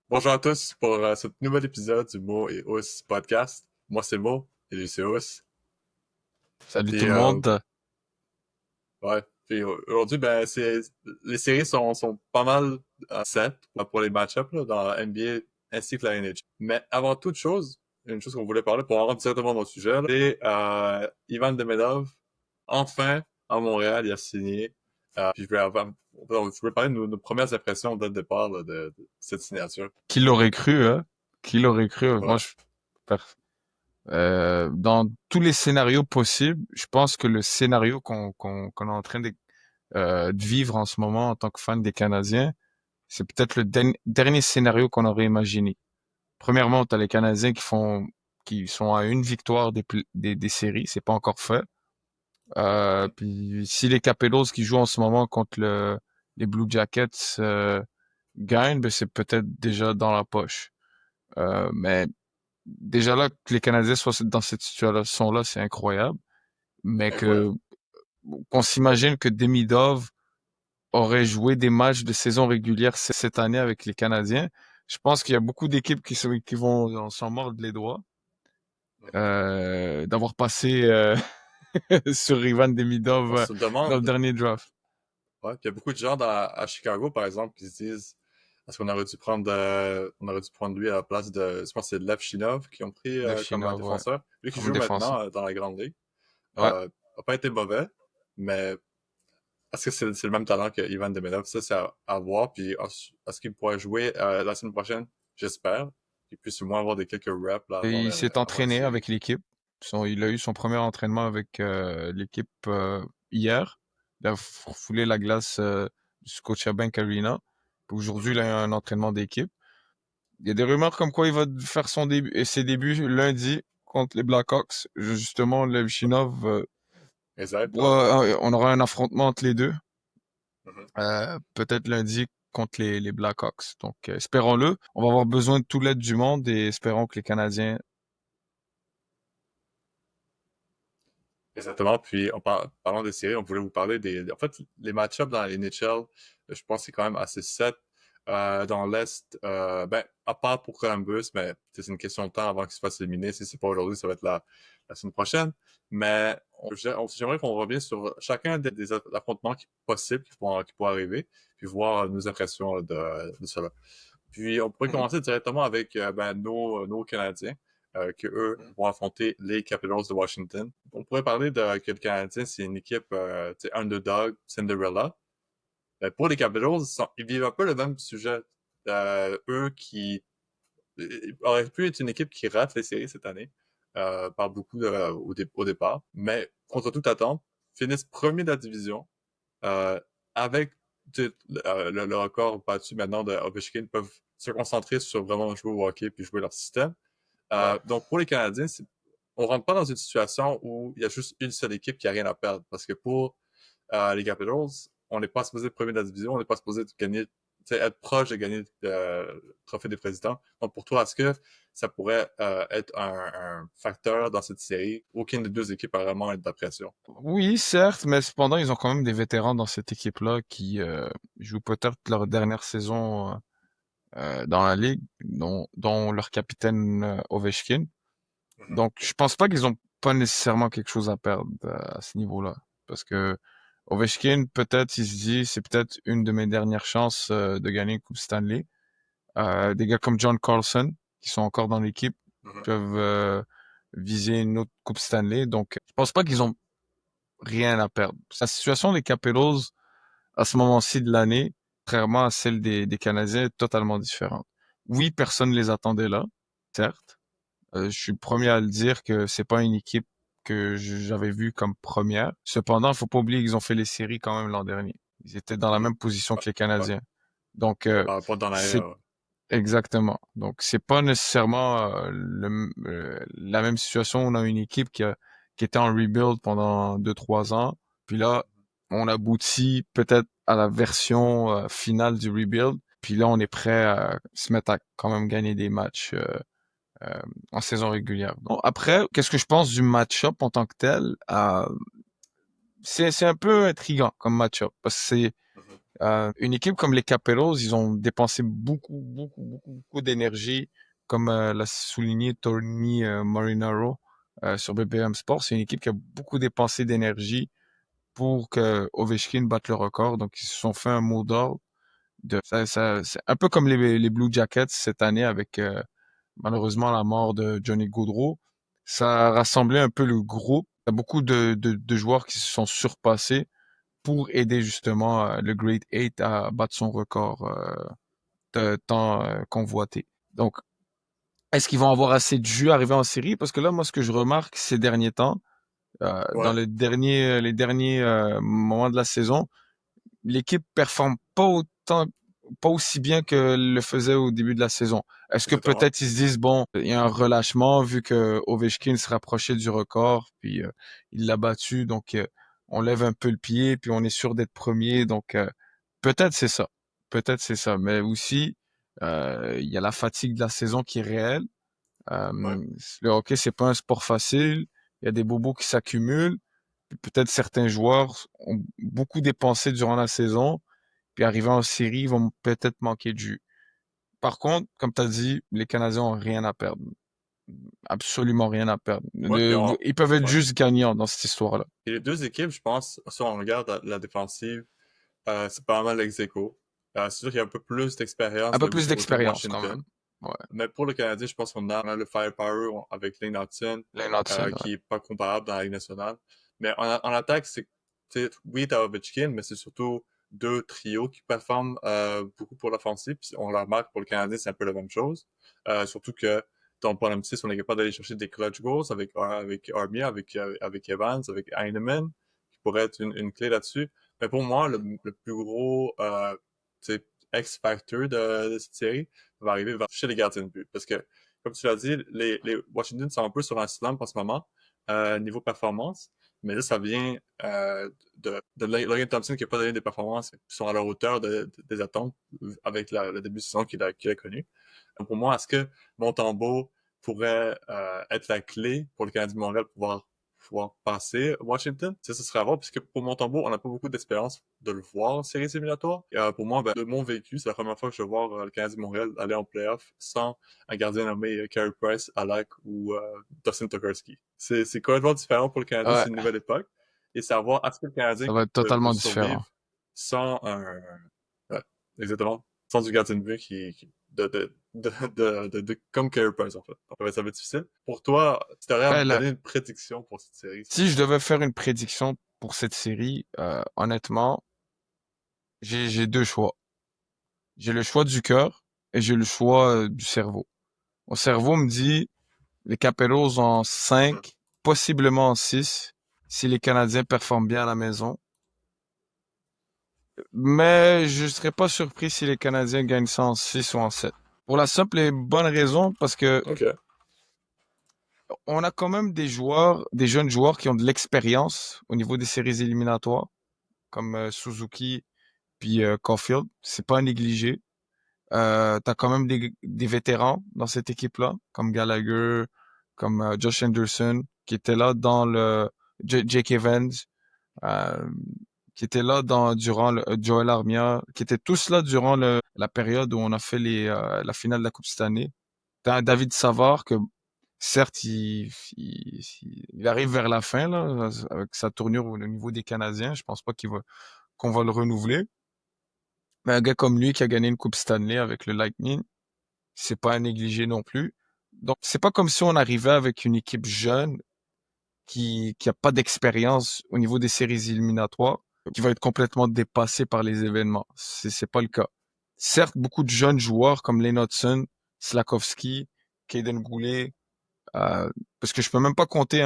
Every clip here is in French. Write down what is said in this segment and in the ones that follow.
Bonjour à tous pour ce nouvel épisode du Mo et Ous podcast. Moi, c'est Mo et lui, c'est Ous. Salut tout Puis, le monde. ouais. Puis aujourd'hui, ben, les séries sont pas mal set pour les match-ups là, dans la NBA ainsi que la NHL. Mais avant toute chose, une chose qu'on voulait parler pour en rentrer directement dans le sujet, là, c'est Ivan Demedov, enfin, à Montréal, il a signé. Puis je voulais parler de nos premières impressions dès le départ là, de cette signature. Qui l'aurait cru, hein? Qui l'aurait cru? Ouais. Per- dans tous les scénarios possibles, je pense que le scénario qu'on est en train de vivre en ce moment en tant que fan des Canadiens, c'est peut-être le dernier scénario qu'on aurait imaginé. Premièrement, t'as les Canadiens qui sont à une victoire des séries, c'est pas encore fait. Puis si les Capellos qui jouent en ce moment contre les Blue Jackets gagnent, ben c'est peut-être déjà dans la poche. Mais déjà là, que les Canadiens soient dans cette situation-là, c'est incroyable. Mais Incroyable. qu'on s'imagine que Demidov aurait joué des matchs de saison régulière cette année avec les Canadiens, je pense qu'il y a beaucoup d'équipes qui vont s'en mordre les doigts d'avoir passé sur Ivan Demidov On se dans le demande, dernier draft. ouais, puis il y a beaucoup de gens à Chicago, par exemple, qui se disent, est-ce qu'on aurait dû on aurait dû prendre lui à la place de, je pense que c'est Lev Shinov qui ont pris comme Levchinov, ouais, défenseur. Lui qui comme joue défenseur. maintenant dans la Grande Ligue, Ouais. a pas été mauvais, mais est-ce que c'est le même talent que Ivan Demidov? Ça, c'est à voir, puis est-ce qu'il pourrait jouer la semaine prochaine? J'espère. Qu'il puisse au moins avoir des quelques reps là, Et il s'est avant les entraîné séries. avec l'équipe. Il a eu son premier entraînement avec l'équipe hier. Il a foulé la glace du Scotiabank Arena. Puis aujourd'hui, il Mhm. a eu un entraînement d'équipe. Il y a des rumeurs comme quoi il va faire ses débuts lundi contre les Blackhawks. Justement, Levchinov, Exact, ouais. on aura un affrontement entre les deux. Mhm. Peut-être lundi contre les Blackhawks. Donc, espérons-le. On va avoir besoin de tout l'aide du monde et espérons que les Canadiens. Exactement. Puis, parlant des séries, on voulait vous parler en fait, les match-ups dans la NHL, je pense que c'est quand même assez set. Dans l'Est, ben, à part pour Columbus, mais c'est une question de temps avant qu'il se fasse éliminer. Si c'est pas aujourd'hui, ça va être la semaine prochaine. Mais j'aimerais qu'on revienne sur chacun des affrontements possibles qui pourraient arriver, puis voir nos impressions là, de cela. Puis on pourrait Mhm. commencer directement avec ben, nos Canadiens, que eux vont affronter les Capitals de Washington. On pourrait parler que le Canadien, c'est une équipe underdog, Cinderella. Ben, pour les Capitals, ils vivent un peu le même sujet. Eux qui auraient pu être une équipe qui rate les séries cette année, par beaucoup au départ, mais contre toute attente, finissent premier de la division, avec le record battu maintenant de Ovechkin, peuvent se concentrer sur vraiment jouer au hockey puis jouer leur système. Ouais. Donc pour les Canadiens, on rentre pas dans une situation où il y a juste une seule équipe qui a rien à perdre. Parce que pour les Capitals, on n'est pas supposé premier de la division, on n'est pas supposé gagner, être proche de gagner le trophée des présidents. Donc pour toi, est-ce que ça pourrait être un facteur dans cette série? Aucune des deux équipes a vraiment être de la pression. Oui, certes, mais cependant, ils ont quand même des vétérans dans cette équipe-là qui jouent peut-être leur dernière saison dans la ligue, dont leur capitaine Ovechkin. Mhm. Donc, je pense pas qu'ils ont pas nécessairement quelque chose à perdre à ce niveau-là, parce que Ovechkin, peut-être, il se dit, c'est peut-être une de mes dernières chances de gagner une Coupe Stanley. Des gars comme John Carlson, qui sont encore dans l'équipe, Mhm. peuvent viser une autre Coupe Stanley. Donc, je pense pas qu'ils ont rien à perdre. La situation des Capellos à ce moment-ci de l'année, contrairement à celle des Canadiens, est totalement différente. Oui, personne ne les attendait là, certes. Je suis le premier à le dire que c'est pas une équipe que j'avais vue comme première. Cependant, il faut pas oublier qu'ils ont fait les séries quand même l'an dernier. Ils étaient dans la Mhm. même position Ouais, que les ouais. Canadiens. Donc, Pas dans c'est l'arrière. exactement. Donc, c'est pas nécessairement la même situation. On a une équipe qui était en rebuild pendant 2, 3 ans. Puis là, on aboutit peut-être à la version finale du rebuild. Puis là, on est prêt à se mettre à quand même gagner des matchs euh, en saison régulière. Bon, après, qu'est-ce que je pense du match-up en tant que tel? C'est un peu intriguant comme match-up parce que c'est Mhm. Une équipe comme les Capellos, ils ont dépensé beaucoup d'énergie, comme l'a souligné Tony Marinaro sur BBM Sports. C'est une équipe qui a beaucoup dépensé d'énergie pour que Ovechkin batte le record. Donc, ils se sont fait un mot d'ordre. C'est un peu comme les Blue Jackets cette année avec malheureusement la mort de Johnny Gaudreau. Ça a rassemblé un peu le groupe. Il y a beaucoup de joueurs qui se sont surpassés pour aider justement le Great Eight à battre son record de temps convoité. Donc, est-ce qu'ils vont avoir assez de jus arriver en série? Parce que là, moi, ce que je remarque ces derniers temps, dans Ouais, les derniers moments de la saison, l'équipe performe pas aussi bien que le faisait au début de la saison. Est-ce que exactement. peut-être ils se disent, bon, il y a un relâchement vu que Ovechkin se rapprochait du record, puis il l'a battu, donc on lève un peu le pied, puis on est sûr d'être premier, donc peut-être c'est ça. Peut-être c'est ça. Mais aussi, il y a la fatigue de la saison qui est réelle. Ouais. Le hockey, c'est pas un sport facile. Il y a des bobos qui s'accumulent. Puis peut-être certains joueurs ont beaucoup dépensé durant la saison, puis arrivant en série, ils vont peut-être manquer de jus. Par contre, comme tu as dit, les Canadiens ont rien à perdre. Absolument rien à perdre. Ouais, puis Ils peuvent être ouais. juste gagnants dans cette histoire-là. Et les deux équipes, je pense, si on regarde la défensive, c'est pas mal ex aequo. C'est sûr qu'il y a un peu plus Un d'expérience peu du plus côté de d'expérience quand même. Washington. Ouais. Mais pour le Canadien, je pense qu'on a le firepower avec Lane Hudson, Lane Hudson, ouais. qui est pas comparable dans la Ligue nationale. Mais en attaque, oui, t'as Ovechkin, mais c'est surtout deux trios qui performent beaucoup pour l'offensive. Puis on le remarque pour le Canadien, c'est un peu la même chose. Surtout que dans le problème 6, on est capable d'aller chercher des clutch goals avec Armia, avec Evans, avec Heinemann, qui pourrait être une clé là-dessus. Mais pour moi, le plus gros X-factor de cette série, va arriver chez les gardiens de but. Parce que, comme tu l'as dit, les Washington sont un peu sur un slump en ce moment, niveau performance. Mais là, ça vient de Logan Thompson qui n'a pas donné des performances qui sont à la hauteur des attentes avec le début de saison qu'il a connu. Donc, pour moi, est-ce que Montembeault pourrait être la clé pour le Canadien de Montréal pour pouvoir passer Washington? Ça, ce serait à voir, puisque pour Montembeault, on n'a pas beaucoup d'espérance de le voir en séries éliminatoires. Et, pour moi, ben, de mon vécu, c'est la première fois que je vais voir le Canadien de Montréal aller en playoff sans un gardien nommé Carey Price, Alak ou Dustin Tokarski. C'est complètement différent pour le Canadien, Ouais, c'est une nouvelle époque. Et savoir est-ce que le Canadien ça va être peut totalement survivre différent. sans ouais, exactement, sans du gardien de but comme Carey Price, en fait. Donc, ça va être difficile. Pour toi, tu t'aurais à me Ben, là, donner une prédiction pour cette série, ça si je serait quoi? devais faire une prédiction pour cette série, honnêtement, j'ai deux choix. J'ai le choix du cœur et j'ai le choix du cerveau. Mon cerveau me dit les Capellos en Mhm. 5, possiblement en 6, si les Canadiens performent bien à la maison. Mais je serais pas surpris si les Canadiens gagnent ça en 6 ou en 7. Pour la simple et bonne raison, parce que OK. on a quand même des joueurs, des jeunes joueurs qui ont de l'expérience au niveau des séries éliminatoires, comme Suzuki puis Caulfield. C'est pas à négliger. T'as quand même des vétérans dans cette équipe-là, comme Gallagher, comme Josh Anderson, qui était là dans Jake Evans, euh, qui était là durant Joel Armia, qui étaient tous là durant la période où on a fait la finale de la Coupe cette année. T'as un David Savard que, certes, il arrive vers la fin, là, avec sa tournure au niveau des Canadiens. Je pense pas qu'on va le renouveler. Mais un gars comme lui qui a gagné une Coupe Stanley avec le Lightning, c'est pas à négliger non plus. Donc, c'est pas comme si on arrivait avec une équipe jeune qui a pas d'expérience au niveau des séries éliminatoires, qui va être complètement dépassée par les événements. C'est pas le cas. Certes, beaucoup de jeunes joueurs comme Lane Hudson, Slakowski, Kaden Goulet, euh, parce que je peux même pas compter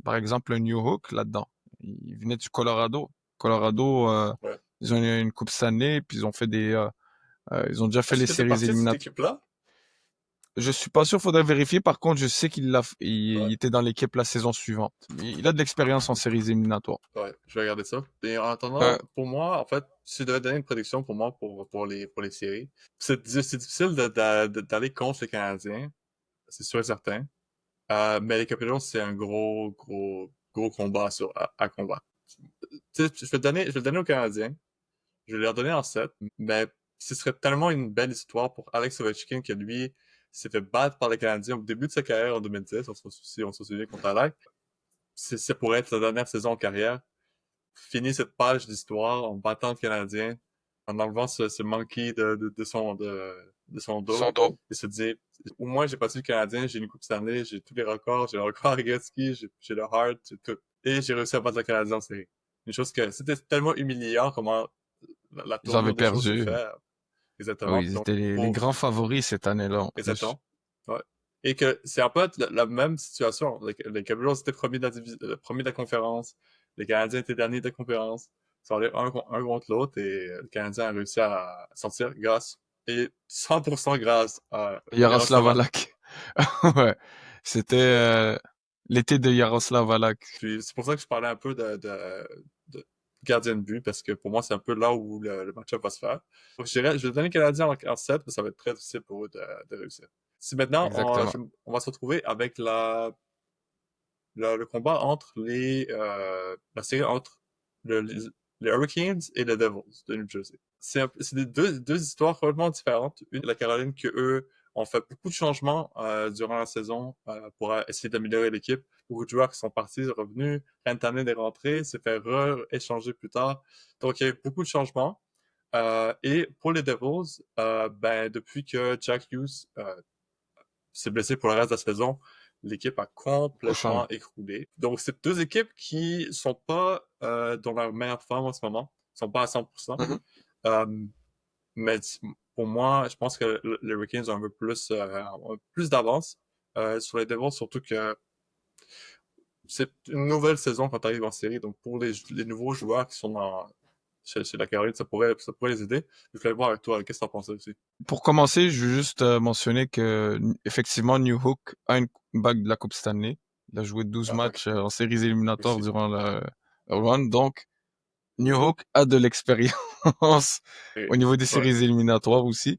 par exemple, un New Hook là-dedans. Il venait du Colorado. Colorado, Ouais. ils ont eu une Coupe Stanley, puis ils ont déjà fait Est-ce les que tu es séries parti de cette éliminatoires. équipe-là? Je suis pas sûr, faudrait vérifier. Par contre, je sais il Ouais. était dans l'équipe la saison suivante. Il a de l'expérience en séries éliminatoires. Ouais, je vais regarder ça. Et en Euh, attendant, pour moi, en fait, si je devais donner une prédiction pour moi pour les séries, c'est difficile d'aller contre les Canadiens, c'est sûr et certain. Mais les Capitals, c'est un gros combat à combattre. Tu sais, je vais le donner aux Canadiens, Je vais leur donner en 7, mais ce serait tellement une belle histoire pour Alex Ovechkin que lui s'est fait battre par les Canadiens au début de sa carrière en 2010, on se souvient contre Alex. Ça pourrait être sa dernière saison en carrière. Finir cette page d'histoire en battant le Canadien, en enlevant ce monkey de son Son dos, dos. et se dire, au moins j'ai battu le Canadien, j'ai une Coupe Stanley, j'ai tous les records, j'ai le record à Gretzky, j'ai le Hart, j'ai tout. Et j'ai réussi à battre le Canadien en série. Une chose que c'était tellement humiliant comment la Ils avaient tournure des choses s'est perdu. fait. Oui, Exactement. ils Donc, étaient les pour, grands favoris cette année-là, en plus. exactement. Ouais. Et que c'est un peu la même situation. Les Capitals étaient premiers de la conférence. Les Canadiens étaient derniers de la conférence. Ils sont allés un contre l'autre et le Canadien a réussi à sortir grâce, et 100% grâce à Yaroslav Yaroslav. Halak. Ouais. C'était l'été de Yaroslav Halak. Puis c'est pour ça que je parlais un peu de gardien de but, parce que pour moi, c'est un peu là où le match-up va se faire. Donc, je vais donner le Canadien en 7, mais ça va être très difficile pour eux de réussir. Si maintenant, Exactement. on va se retrouver avec le combat entre la série entre les Hurricanes et les Devils de New Jersey. C'est deux histoires complètement différentes. Une, la Caroline, que eux ont fait beaucoup de changements durant la saison pour essayer d'améliorer l'équipe. Beaucoup de joueurs qui sont partis, revenus. Rantanen est rentré, s'est fait échanger plus tard. Donc, il y a eu beaucoup de changements. Et pour les Devils, ben, depuis que Jack Hughes s'est blessé pour le reste de la saison, l'équipe a Cochon. complètement écroulé. Donc, c'est deux équipes qui sont pas dans leur meilleure forme en ce moment. Ils sont pas à 100%. Mhm. Euh, mais pour moi, je pense que les Hurricanes ont ont plus d'avance sur les Devils, surtout que c'est une nouvelle saison quand tu arrives en série. Donc, pour les nouveaux joueurs qui sont chez la Caroline, ça pourrait les aider. Je voulais voir avec toi, qu'est-ce que tu en pensais aussi? Pour commencer, je veux juste mentionner que effectivement New Hook a une bague de la Coupe Stanley. Il a joué 12 Ah, ok, matchs en séries éliminatoires aussi. durant le run. Donc, New Hook a de l'expérience Et, au niveau des ouais. séries éliminatoires aussi.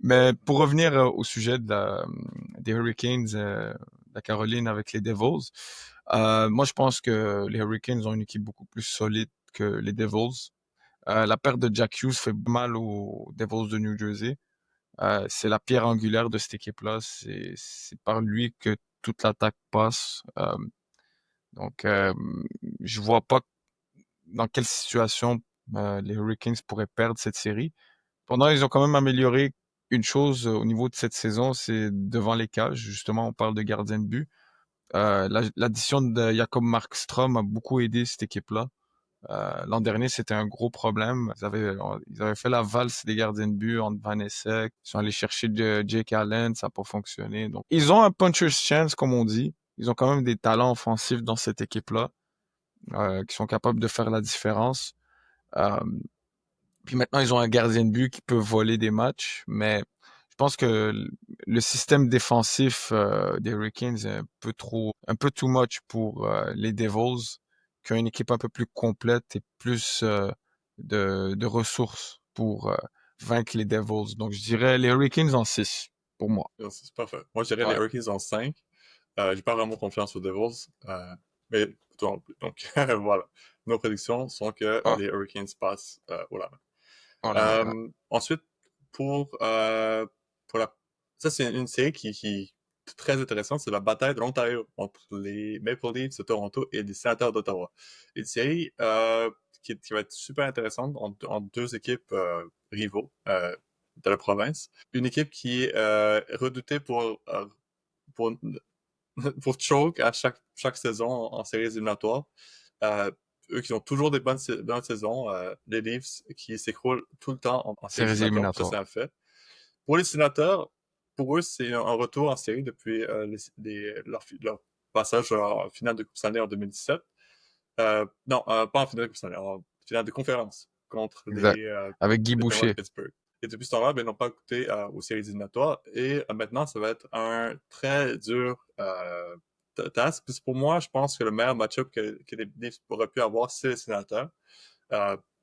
Mais pour revenir au sujet des Hurricanes, de la Caroline avec les Devils, moi je pense que les Hurricanes ont une équipe beaucoup plus solide que les Devils. La perte de Jack Hughes fait mal aux Devils de New Jersey. C'est la pierre angulaire de cette équipe-là. C'est par lui que toute l'attaque passe. Donc, je vois pas dans quelle situation les Hurricanes pourraient perdre cette série. Pendant, ils ont quand même amélioré une chose au niveau de cette saison, c'est devant les cages. Justement, on parle de gardien de but. L'addition de Jacob Markstrom a beaucoup aidé cette équipe-là. L'an dernier, c'était un gros problème. Ils avaient fait la valse des gardiens de but entre Van Essek. Ils sont allés chercher Jake Allen, ça n'a pas fonctionné. Donc, ils ont un puncher's chance, comme on dit. Ils ont quand même des talents offensifs dans cette équipe-là, qui sont capables de faire la différence. Euh, Puis maintenant, ils ont un gardien de but qui peut voler des matchs, mais je pense que le système défensif des Hurricanes est un peu too much pour les Devils, qui ont une équipe un peu plus complète et plus de ressources pour vaincre les Devils. Donc, je dirais les Hurricanes en 6 pour moi. C'est parfait. Moi, je dirais les Ouais. Hurricanes en 5. J'ai pas vraiment confiance aux Devils. Mais toi non plus. Donc, voilà. Nos prédictions sont que Ah, les Hurricanes passent au lama. oh là, ouais. Ensuite, pour, euh, pour la... Ça, c'est une série qui est très intéressante. C'est la bataille de l'Ontario entre les Maple Leafs de Toronto et les Sénateurs d'Ottawa. Une série qui va être super intéressante entre deux équipes rivaux de la province. Une équipe qui est redoutée pour pour choke à chaque saison en séries éliminatoires. Euh, Eux qui ont toujours des bonnes saisons, les Leafs qui s'écroulent tout le temps en séries Séries éliminatoires, ça c'est éliminatoires. un fait. Pour les Sénateurs, pour eux, c'est un retour en série depuis leur passage en finale de Coupe Stanley en 2017. Non, pas en finale de Coupe Stanley, en finale de conférence contre Exact. Avec Guy les Penguins de Boucher. Pittsburgh. Et depuis ce temps-là, ben, ils n'ont pas goûté aux séries éliminatoires. Et maintenant, ça va être un très dur task. Puis pour moi, je pense que le meilleur match-up que les Leafs auraient pu avoir, c'est les Sénateurs.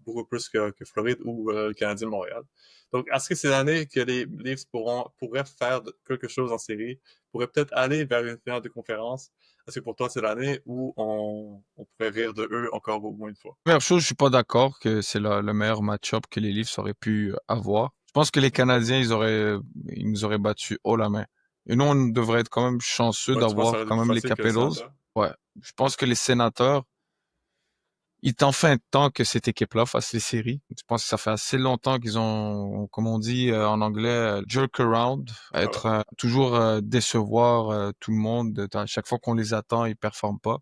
Beaucoup plus que Floride ou le Canadien de Montréal. Donc, est-ce que c'est l'année que les Leafs pourraient faire quelque chose en série, pourraient peut-être aller vers une finale de conférence, Est-ce que pour toi, c'est l'année où on pourrait rire de eux encore au moins une fois? Première chose, je suis pas d'accord que c'est le meilleur match-up que les Leafs auraient pu avoir. Je pense que les Canadiens, ils nous auraient battu haut la main. Et nous, on devrait être quand même chanceux Ouais, tu penses que ça d'avoir aurait été quand plus même les facile que les Capitals. sénateurs? Ouais. Je pense que les Sénateurs, il est enfin temps que cette équipe-là fasse les séries. Je pense que ça fait assez longtemps qu'ils ont, comme on dit en anglais, jerk around, Ah ouais. être toujours décevoir tout le monde. À chaque fois qu'on les attend, ils performent pas.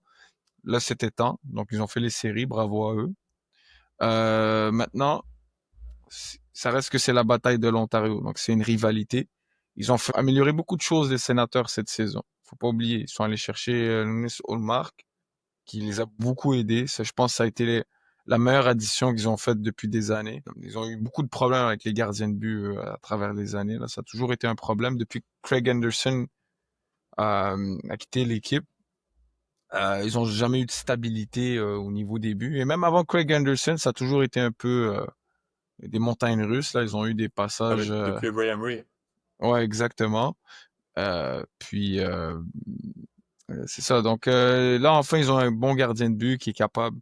Là, c'était temps. Donc, ils ont fait les séries. Bravo à eux. Maintenant, ça reste que c'est la bataille de l'Ontario. Donc, c'est une rivalité. Ils ont amélioré beaucoup de choses, les sénateurs, cette saison. Faut pas oublier. Ils sont allés chercher Linus Ullmark, qui les a beaucoup aidés. Ça, je pense que ça a été la meilleure addition qu'ils ont faite depuis des années. Ils ont eu beaucoup de problèmes avec les gardiens de but à travers les années. Là, ça a toujours été un problème. Depuis que Craig Anderson a quitté l'équipe, ils ont jamais eu de stabilité au niveau des buts. Et même avant Craig Anderson, ça a toujours été un peu des montagnes russes. Là, ils ont eu des passages. Depuis Ray Emery. Ouais, exactement. Puis c'est ça. Donc là, enfin, ils ont un bon gardien de but qui est capable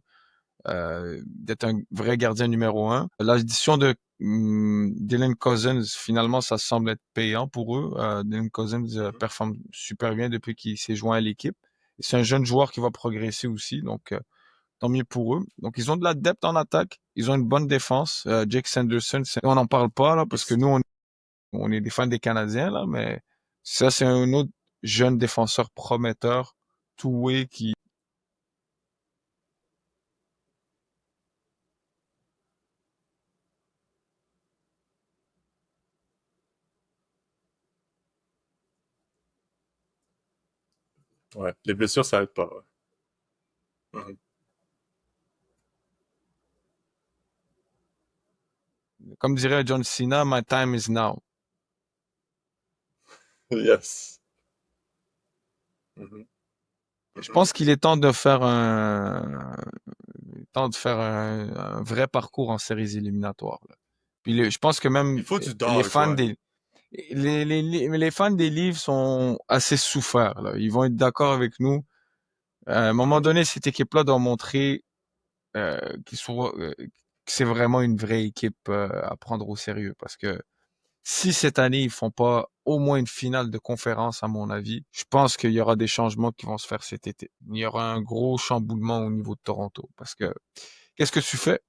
d'être un vrai gardien numéro un. L'addition de Dylan Cousins, finalement, ça semble être payant pour eux. Dylan Cousins Mhm. performe super bien depuis qu'il s'est joint à l'équipe. Et c'est un jeune joueur qui va progresser aussi, donc tant mieux pour eux. Donc ils ont de la depth en attaque, ils ont une bonne défense. Jake Sanderson, on n'en parle pas là parce que nous on est des fans des Canadiens là, mais ça c'est un autre jeune défenseur prometteur, two-way qui. Ouais. Les blessures, ça aide pas. Ouais. Mhm. Comme dirait John Cena, my time is now. Yes. Mhm. Je pense qu'il est temps de faire un vrai parcours en séries éliminatoires, là. Puis je pense que Il même faut du les dog, fans ouais. les fans des livres sont assez soufferts, là. Ils vont être d'accord avec nous. À un moment Mhm. donné, cette équipe-là doit montrer que c'est vraiment une vraie équipe à prendre au sérieux. Parce que si cette année ils font pas au moins une finale de conférence, à mon avis, je pense qu'il y aura des changements qui vont se faire cet été. Il y aura un gros chamboulement au niveau de Toronto. Parce que qu'est-ce que tu fais?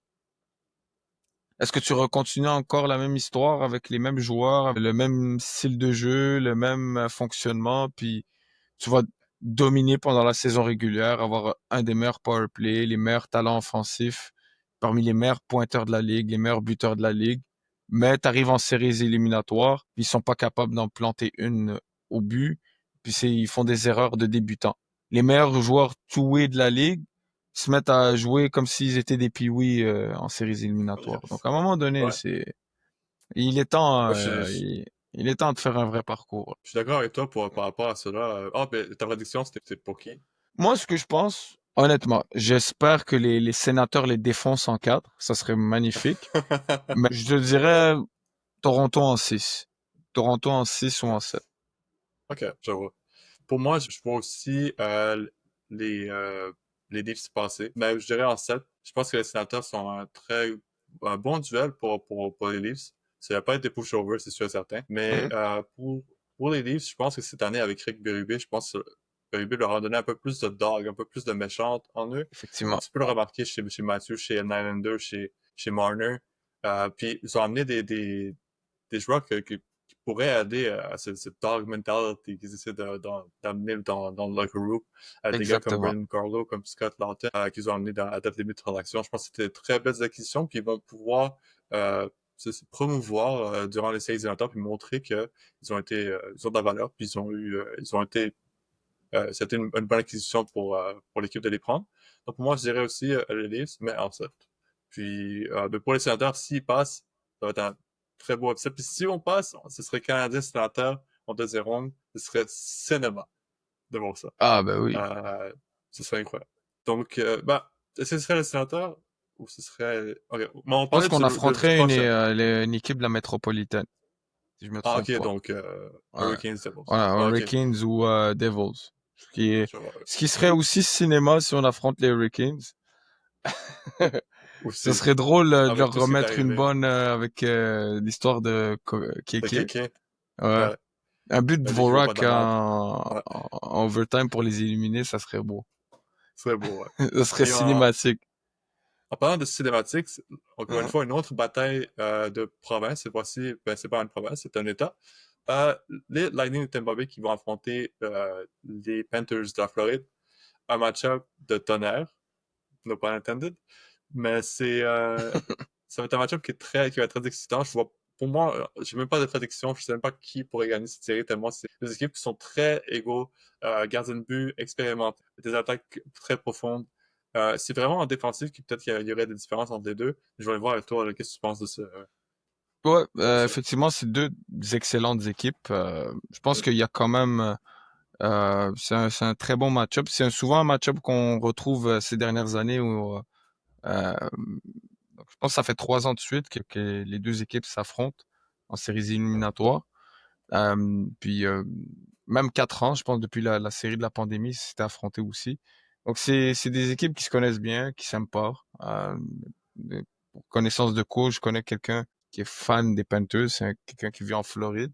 Est-ce que tu continues encore la même histoire avec les mêmes joueurs, le même style de jeu, le même fonctionnement, puis tu vas dominer pendant la saison régulière, avoir un des meilleurs power play, les meilleurs talents offensifs, parmi les meilleurs pointeurs de la ligue, les meilleurs buteurs de la ligue, mais tu arrives en séries éliminatoires, puis ils sont pas capables d'en planter une au but, puis ils font des erreurs de débutants. Les meilleurs joueurs two-way de la ligue se mettent à jouer comme s'ils étaient des pee en séries éliminatoires. Donc Yes. à un moment donné, Ouais. il est temps, Ouais, il est temps de faire un vrai parcours. je suis d'accord avec toi par rapport à cela. Ah, ben, ta prédiction, c'était pour qui? Moi, ce que je pense, honnêtement, j'espère que les sénateurs les défoncent en 4. Ça serait magnifique. Mais je te dirais Toronto en 6. Toronto en 6 ou en 7. Ok, je vois. Pour moi, je vois aussi les, euh, les Leafs passer. Mais je dirais en 7. Je pense que les sénateurs sont un bon duel pour les Leafs. Ça va pas être des pushovers, c'est sûr et certain. Mais Mhm. pour les Leafs, je pense que cette année, avec Rick Berube, je pense que Berube leur a donné un peu plus de dog, un peu plus de méchante en eux. Effectivement. Tu peux le remarquer chez Matthew, chez Nylander, chez Marner. Puis ils ont amené des joueurs qui pourraient aider à cette dog mentality qu'ils essaient d'amener dans le locker room. Des gars comme Exactement. Brendan Carlo, comme Scott Laughton, qu'ils ont amené à date limite relations. Je pense que c'était de très belles acquisitions, puis ils vont pouvoir se promouvoir durant les séries éliminatoires, puis montrer qu'ils ils ont de la valeur, puis ils ont été c'était une bonne acquisition pour l'équipe de les prendre. Donc pour moi, je dirais aussi les Leafs, mais en 7. Puis mais pour les sénateurs, s'ils passent, ça va être un très beau upset. Puis si on passe, ce serait Canadien sénateur en deuxième ronde, ce serait cinéma de voir ça. Ah, ben oui. Euh, Ce serait incroyable. Donc, bah, est-ce que ce serait les sénateurs ou ce serait... Ok, mais on Je pense parlait qu'on du affronterait prochain. une équipe de la métropolitaine, si je me Ah, trompe ok, pas. donc Ouais. Hurricanes Devils. Voilà, Ah, ok. Hurricanes ou Devils. Ce qui est, Je vois. ce qui serait aussi cinéma si on affronte les Hurricanes. Ça Aussi, serait drôle de avec leur tout ce qui est remettre une arrivé. bonne avec l'histoire de Le Kéké. kéké, Ouais. ouais. Un but de L'équipe au bas de Vorak la map. Ouais, en overtime pour les éliminer, ça serait beau. c'est beau, ouais. Ça serait Puis cinématique. en parlant de cinématiques, encore une Mhm. fois, une autre bataille de province. Cette fois-ci, ben, c'est pas une province, c'est un État. Euh, les Lightning de Tampa Bay qui vont affronter les Panthers de la Floride. Un match-up de tonnerre, no pun intended. Mais ça va être un match-up qui va être très excitant. Pour moi, j'ai même pas de prédiction. Je sais même pas qui pourrait gagner cette série tellement c'est des équipes qui sont très égaux, gardiens de but expérimentés, des attaques très profondes. C'est vraiment en défensive qui peut-être qu'il y aurait des différences entre les deux. Je vais aller voir avec toi, là, qu'est-ce que tu penses Ouais, de ça. effectivement, c'est deux excellentes équipes. Je pense qu'il y a quand même, c'est un très bon match-up. Souvent un match-up qu'on retrouve ces dernières années où, donc je pense que ça fait 3 ans de suite que les deux équipes s'affrontent en séries éliminatoires. Puis même 4 ans, je pense, depuis la série de la pandémie, c'était affronté aussi. Donc c'est des équipes qui se connaissent bien, qui s'aiment pas. Pour connaissance de cause, je connais quelqu'un qui est fan des Panthers, quelqu'un qui vit en Floride.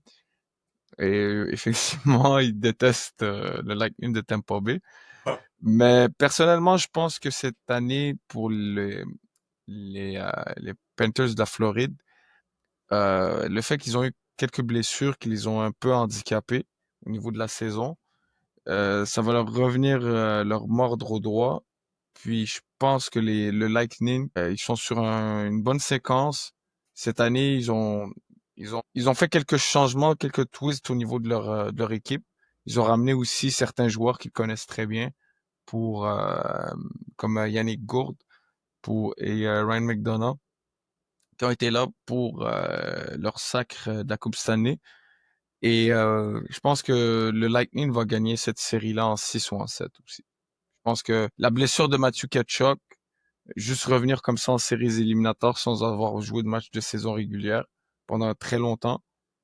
Et effectivement, il déteste le Lightning de Tampa Bay. Ah, Mais personnellement, je pense que cette année, pour les Panthers de la Floride, le fait qu'ils ont eu quelques blessures qui les ont un peu handicapés au niveau de la saison, ça va leur revenir leur mordre au doigt. Puis je pense que le Lightning, ils sont sur une bonne séquence. Cette année, ils ont fait quelques changements, quelques twists au niveau de leur équipe. Ils ont ramené aussi certains joueurs qu'ils connaissent très bien pour comme Yannick Gourde et Ryan McDonough qui ont été là pour leur sacre de la Coupe cette année. Et je pense que le Lightning va gagner cette série-là en 6 ou en 7 aussi. Je pense que la blessure de Matthew Tkachuk, juste revenir comme ça en séries éliminatoires sans avoir joué de match de saison régulière pendant très longtemps,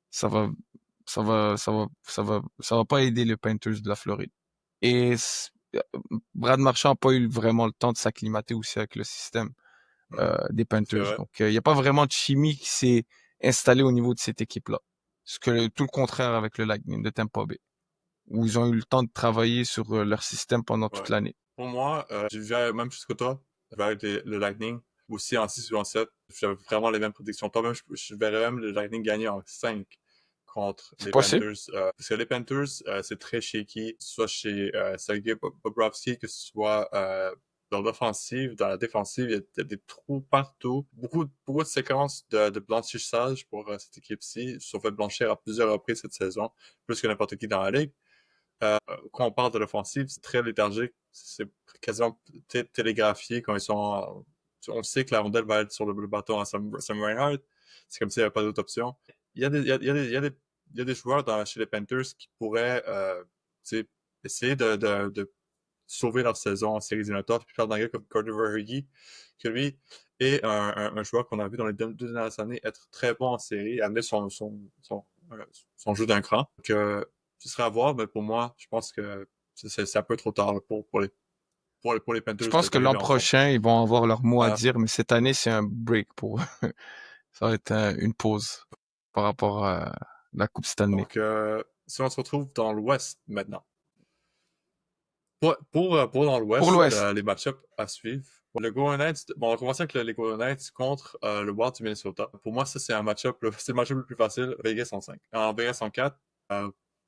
ça va, ça va pas aider les Panthers de la Floride. Et Brad Marchand n'a pas eu vraiment le temps de s'acclimater aussi avec le système des c'est Panthers. vrai. Donc, il n'y a pas vraiment de chimie qui s'est installée au niveau de cette équipe-là. Tout le contraire avec le Lightning de Tampa Bay, où ils ont eu le temps de travailler sur leur système pendant toute Ouais. l'année. Pour moi, j'ai vu même plus que toi, avec le Lightning, aussi en 6 ou en 7. J'avais vraiment les mêmes prédictions. Toi, même, je verrais même le Lightning gagner en 5 contre C'est les possible. Panthers. Parce que les Panthers, c'est très shaky, soit chez Sergei Bobrovsky, que ce soit dans l'offensive, dans la défensive, il y a des trous partout. Beaucoup de séquences de blanchissage pour cette équipe-ci. Ils se sont fait blanchir à plusieurs reprises cette saison, plus que n'importe qui dans la ligue. Quand on parle de l'offensive, c'est très léthargique. C'est quasiment télégraphié quand ils sont on sait que la rondelle va être sur le bâton à Sam Reinhardt. C'est comme s'il n'y avait pas d'autre option. Il y a des, il y a, il y a des, il y a des, il y a des joueurs chez les Panthers qui pourraient essayer de sauver leur saison en séries éliminatoires, puis faire d'un gars comme Carter Verhege, que lui est un joueur qu'on a vu dans les deux dernières années être très bon en série, amener son jeu d'un cran. Que ce serait à voir, mais pour moi, je pense que c'est un peu trop tard là, pour les Je Panthers pense que l'an d'arriver en fond. prochain, ils vont avoir leur mot à Euh, dire, mais cette année, c'est un break pour eux. Ça va être une pause par rapport à la Coupe Stanley. donc, si on se retrouve dans l'Ouest maintenant. Pour dans Pour l'Ouest, l'Ouest, les match-ups à suivre. Les Golden Knights, bon, on va commencer avec les Golden Knights contre le Wild du Minnesota. Pour moi, ça, c'est c'est le match-up le plus facile. Vegas en 5. En Vegas en 4,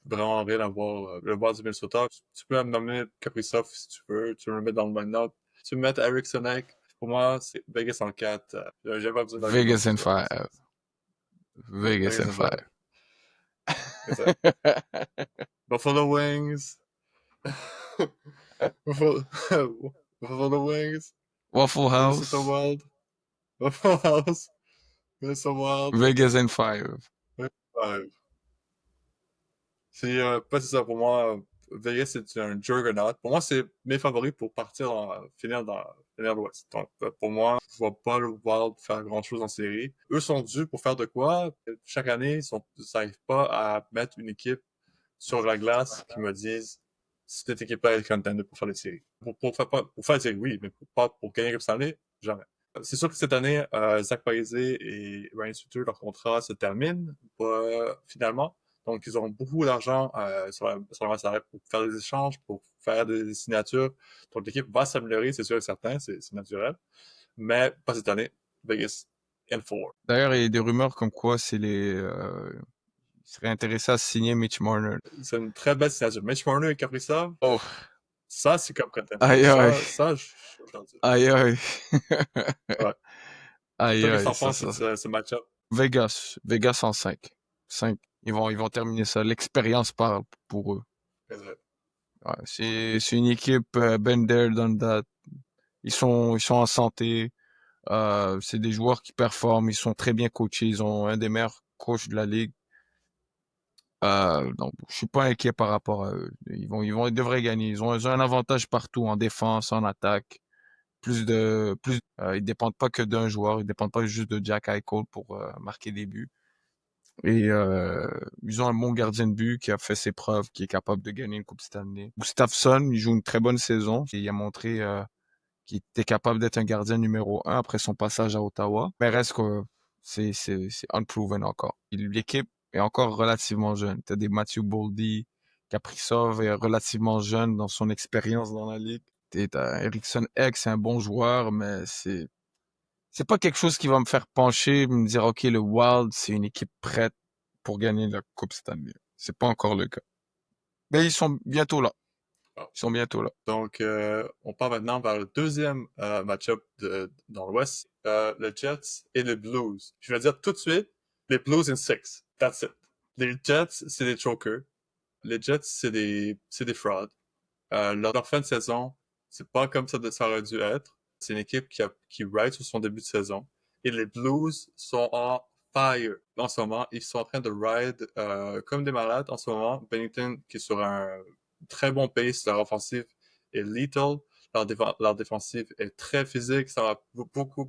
vraiment rien à voir. Le Wild du Minnesota, tu peux me nommer Kaprizov si tu veux. Tu peux me mettre dans le line-up. Tu peux me mettre Eric Sonek. Pour moi, c'est Vegas en 4. J'ai pas besoin d'argument Vegas pour in ça. five. Vegas Vegas in en 5. five. C'est ça. Buffalo Wings. Buffalo, Buffalo Wings. Waffle Minnesota House. Wild. Buffalo House. Minnesota Wild. Vegas in five. Ouais. C'est ça pour moi. Vegas, c'est un juggernaut. Pour moi, c'est mes favoris pour finir l'Ouest. Donc, pour moi, je vois pas le Wild faire grand-chose en série. Eux sont dus pour faire de quoi? Chaque année, ils n'arrivent pas à mettre une équipe sur la glace qui me disent cette équipe-là est contender pour faire les séries. Pour faire les séries, oui, mais pour gagner comme Stanley, jamais. C'est sûr que cette année, Zach Parise et Ryan Suter, leur contrat se termine finalement. Donc, ils auront beaucoup d'argent sur la masse salariale pour faire des échanges, pour faire des signatures. Donc, l'équipe va s'améliorer, c'est sûr et certain, c'est naturel. Mais pas cette année. Vegas, N4. D'ailleurs, il y a des rumeurs comme quoi ils seraient intéressés à signer Mitch Marner. C'est une très belle signature. Mitch Marner et Kaprizov, Oh, ça, c'est comme contender. aïe aïe, Je leur dis. aïe aïe, Ouais. aïe Toi, qu'est-ce que aïe, t'en penses de ce match-up? Vegas en 5. 5. Ils vont terminer ça. L'expérience parle pour eux. Ouais, c'est une équipe been there, done that. Ils sont en santé. C'est des joueurs qui performent. Ils sont très bien coachés. Ils ont un des meilleurs coachs de la ligue. Donc, je suis pas inquiet par rapport à eux. Ils devraient gagner. Ils ont un avantage partout, en défense, en attaque. Ils dépendent pas que d'un joueur. Ils dépendent pas juste de Jack Eichel pour marquer des buts. Et ils ont un bon gardien de but qui a fait ses preuves, qui est capable de gagner une Coupe Stanley. Gustafsson, il joue une très bonne saison. Il a montré qu'il était capable d'être un gardien numéro 1 après son passage à Ottawa. Mais reste que c'est unproven encore. L'équipe est encore relativement jeune. T'as des Matthew Boldy, Kaprizov est relativement jeune dans son expérience dans la ligue. T'as Eriksson Ek, c'est un bon joueur, mais c'est pas quelque chose qui va me faire pencher, me dire, OK, le Wild, c'est une équipe prête pour gagner la Coupe Stanley. C'est pas encore le cas. Mais ils sont bientôt là. Ah. Ils sont bientôt là. Donc, on part maintenant vers le deuxième match-up dans l'Ouest. Le Jets et les Blues. Je vais dire tout de suite, les Blues in 6. That's it. Les Jets, c'est des chokers. Les Jets, c'est des frauds. Leur fin de saison, c'est pas comme ça aurait dû être. C'est une équipe qui ride sur son début de saison. Et les Blues sont en fire en ce moment. Ils sont en train de ride comme des malades en ce moment. Bennington qui est sur un très bon pace. Leur offensive est lethal. Leur défensive est très physique. Ça va beaucoup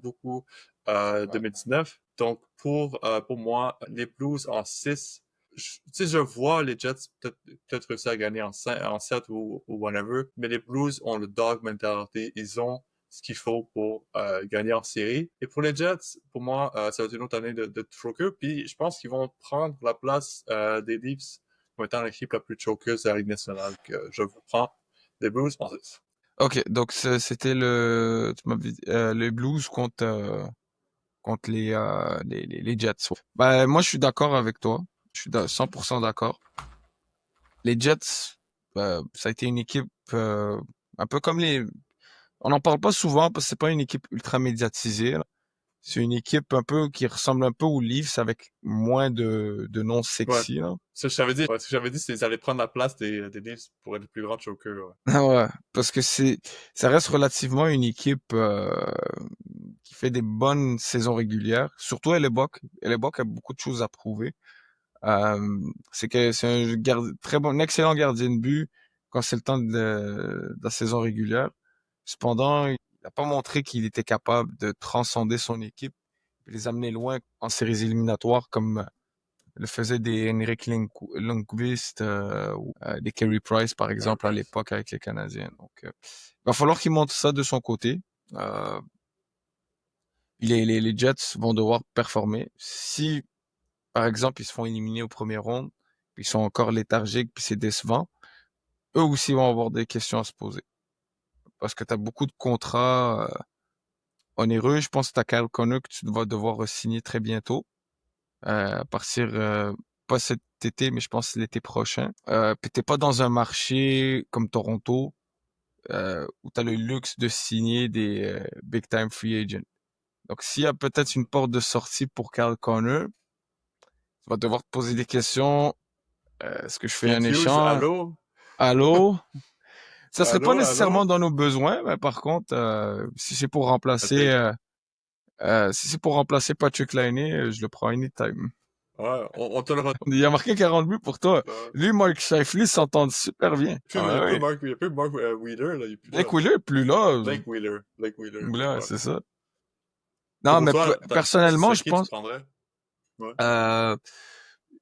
2019. Donc pour moi, les Blues en 6, tu sais, je vois les Jets peut-être réussir à gagner en 7 ou whatever, mais les Blues ont le dog mentality. Ils ont ce qu'il faut pour gagner en série. Et pour les Jets, pour moi, ça va être une autre année de choker. Puis je pense qu'ils vont prendre la place des Leafs comme étant l'équipe la plus chokeuse de la Ligue nationale. Que je vous prends les Blues en 6. OK, donc c'était tu m'avais dit, les Blues contre les Jets. Ben, moi, je suis d'accord avec toi. Je suis 100% d'accord. Les Jets, ça a été une équipe un peu comme on n'en parle pas souvent parce que c'est pas une équipe ultra médiatisée, là. C'est une équipe un peu qui ressemble un peu aux Leafs avec moins de noms Ouais. sexy, là. Ce que j'avais dit, c'est qu'ils allaient prendre la place des Leafs pour être le plus grand choker. Ouais. Ah ouais, parce que ça reste relativement une équipe qui fait des bonnes saisons régulières. Surtout Hellebuck. Hellebuck a beaucoup de choses à prouver. C'est que c'est très bon, un excellent gardien de but quand c'est le temps de la saison régulière. Cependant, il n'a pas montré qu'il était capable de transcender son équipe et les amener loin en séries éliminatoires comme le faisaient des Henrik Lundqvist ou des Carey Price, par exemple, à l'époque avec les Canadiens. Donc, il va falloir qu'il montre ça de son côté. Euh, les Jets vont devoir performer. Si, par exemple, ils se font éliminer au premier round, puis ils sont encore léthargiques, puis c'est décevant, eux aussi vont avoir des questions à se poser. Parce que tu as beaucoup de contrats onéreux. Je pense que tu as Kyle Connor que tu vas devoir signer très bientôt. À partir, pas cet été, mais je pense l'été prochain. Puis t'es pas dans un marché comme Toronto, où tu as le luxe de signer des big time free agents. Donc s'il y a peut-être une porte de sortie pour Kyle Connor, tu vas devoir te poser des questions. Est-ce que je fais un Kent Hughes, échange? allô? Allô? Ça serait pas nécessairement Allô? dans nos besoins, mais par contre, si c'est pour remplacer Patrick Laine, je le prends anytime. Ouais, on te le Il a marqué 40 buts pour toi. retrouve. Lui, Mark Scheifele s'entendent super bien. Il n'y Ah a plus oui. Mark, il y a plus Mark Wheeler, là, il est plus là. Blake Wheeler est plus là. Blake Wheeler, Là, ouais. c'est ça. Et Non, pour mais toi, personnellement, c'est je qui tu pense, prendrais? Ouais. euh,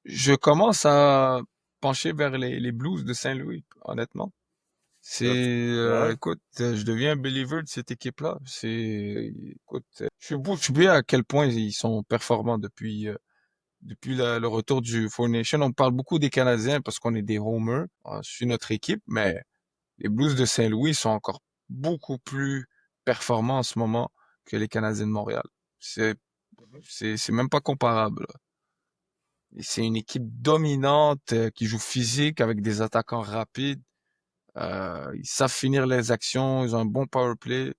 je commence à pencher vers les Blues de Saint-Louis, honnêtement. Ouais. Écoute, je deviens un believer de cette équipe-là. Écoute, je suis bien à quel point ils sont performants depuis le retour du Four Nation. On parle beaucoup des Canadiens parce qu'on est des homers sur notre équipe, mais les Blues de Saint-Louis sont encore beaucoup plus performants en ce moment que les Canadiens de Montréal. C'est, Mhm. c'est même pas comparable. Et c'est une équipe dominante qui joue physique avec des attaquants rapides. Ils savent finir les actions, ils ont un bon power play.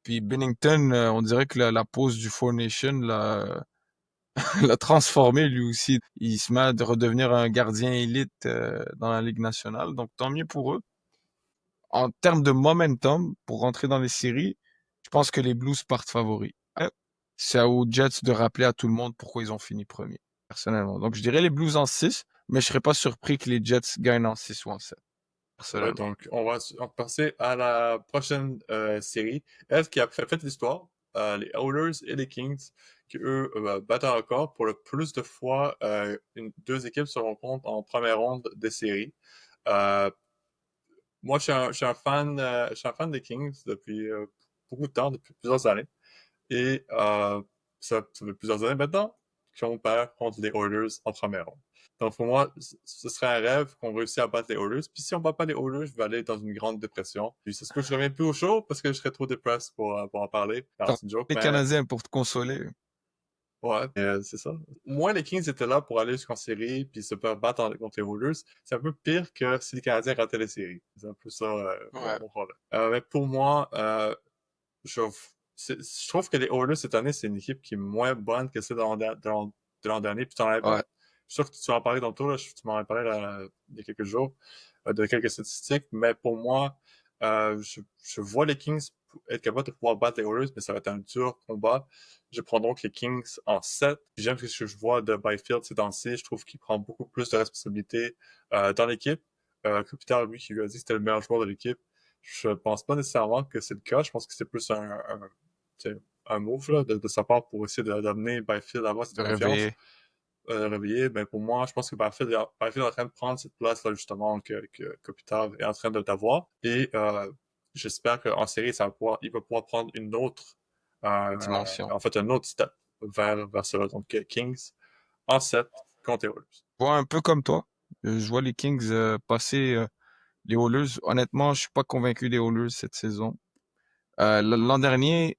Puis Bennington, on dirait que la pause du Four Nation l'a transformé lui aussi. Il se met à redevenir un gardien élite dans la Ligue nationale. Donc tant mieux pour eux. En termes de momentum, pour rentrer dans les séries, je pense que les Blues partent favoris. C'est aux Jets de rappeler à tout le monde pourquoi ils ont fini premier, personnellement. Donc je dirais les Blues en 6, mais je serais pas surpris que les Jets gagnent en 6 ou en 7, Ouais, personnellement. donc on va passer à la prochaine série. Elle qui a fait l'histoire, les Oilers et les Kings, qui eux battent un record pour le plus de fois deux équipes se rencontrent en première ronde des séries. Euh, Moi, je suis un fan des Kings depuis beaucoup de temps, depuis plusieurs années. Et ça fait plusieurs années maintenant qu'on perd contre les Oilers en première ronde. Donc pour moi, ce serait un rêve qu'on réussisse à battre les Oilers. Puis si on bat pas les Oilers, je vais aller dans une grande dépression. Puis c'est ce que je reviens plus au show parce que je serais trop dépressé pour en parler. Alors T'as c'est une joke, les mais Canadiens pour te consoler. ouais, c'est ça. Moi, les Kings étaient là pour aller jusqu'en série puis se faire battre contre les Oilers. C'est un peu pire que si les Canadiens rataient les séries. C'est un peu ça Ouais. mon problème. Mais pour moi, je, je trouve que les Oilers cette année, c'est une équipe qui est moins bonne que celle de l'an dernier. Puis Ouais. je suis sûr que tu en parlais tantôt, là, tu m'en as parlé il y a quelques jours, de quelques statistiques, mais pour moi, je vois les Kings être capables de pouvoir battre les Oilers, mais ça va être un dur combat. Je prends donc les Kings en 7. J'aime ce que je vois de Byfield ces temps-ci. Je trouve qu'il prend beaucoup plus de responsabilités dans l'équipe. Kopitar, lui, qui lui a dit que c'était le meilleur joueur de l'équipe. Je pense pas nécessairement que c'est le cas. Je pense que c'est plus tu sais, un move là, de sa part pour essayer d'amener Byfield à avoir cette De confiance, réveiller. réveiller. Ben, pour moi, je pense que Byfield est en train de prendre cette place-là, justement, que Kopitar est en train d'avoir. Et j'espère qu'en série, il va pouvoir prendre Dimension. en fait, un autre step vers cela. Donc, Kings en 7 contre les Oilers. Je vois un peu comme toi. Je vois les Kings passer les Oilers. Honnêtement, je suis pas convaincu des Oilers cette saison. L'an dernier,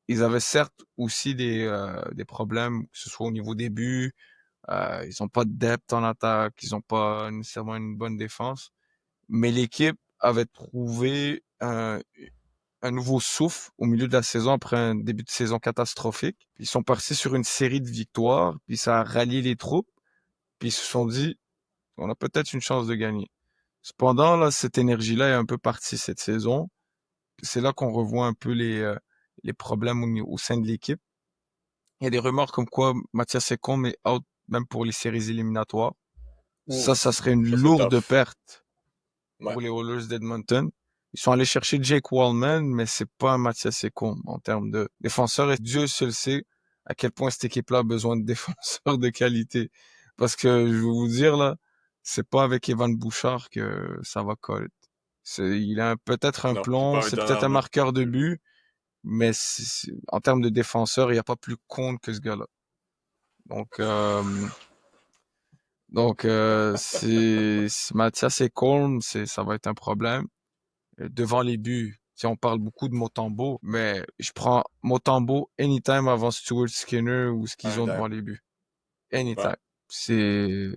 ils avaient certes aussi des problèmes, que ce soit au niveau des buts. Ils ont pas de depth en attaque, ils ont pas nécessairement une bonne défense. Mais l'équipe avait trouvé un nouveau souffle au milieu de la saison après un début de saison catastrophique. Ils sont partis sur une série de victoires, puis ça a rallié les troupes, puis ils se sont dit, on a peut-être une chance de gagner. Cependant, là, cette énergie-là est un peu partie cette saison. C'est là qu'on revoit un peu les problèmes au sein de l'équipe. Il y a des rumeurs comme quoi Mathias Ekholm est out même pour les séries éliminatoires. Ça Ouf, serait une ça c'est lourde tough. perte Ouais. pour les Oilers d'Edmonton. Ils sont allés chercher Jake Wallman, mais c'est pas un Mathias Ekholm en termes de défenseurs. Et Dieu seul sait à quel point cette équipe-là a besoin de défenseurs de qualité. Parce que je vais vous dire là, c'est pas avec Evan Bouchard que ça va coller. Il a peut-être un Non, puis pas plomb, avec c'est peut-être un Donnarumma marqueur non de plus. but, mais en termes de défenseur, il n'y a pas plus con que ce gars-là. Donc, c'est Mathias Ekholm, ça va être un problème. Devant les buts, si on parle beaucoup de Motambo, mais je prends Motambo anytime avant Stuart Skinner ou ce qu'ils ont devant Anytime. les buts. Ouais. Anytime. C'est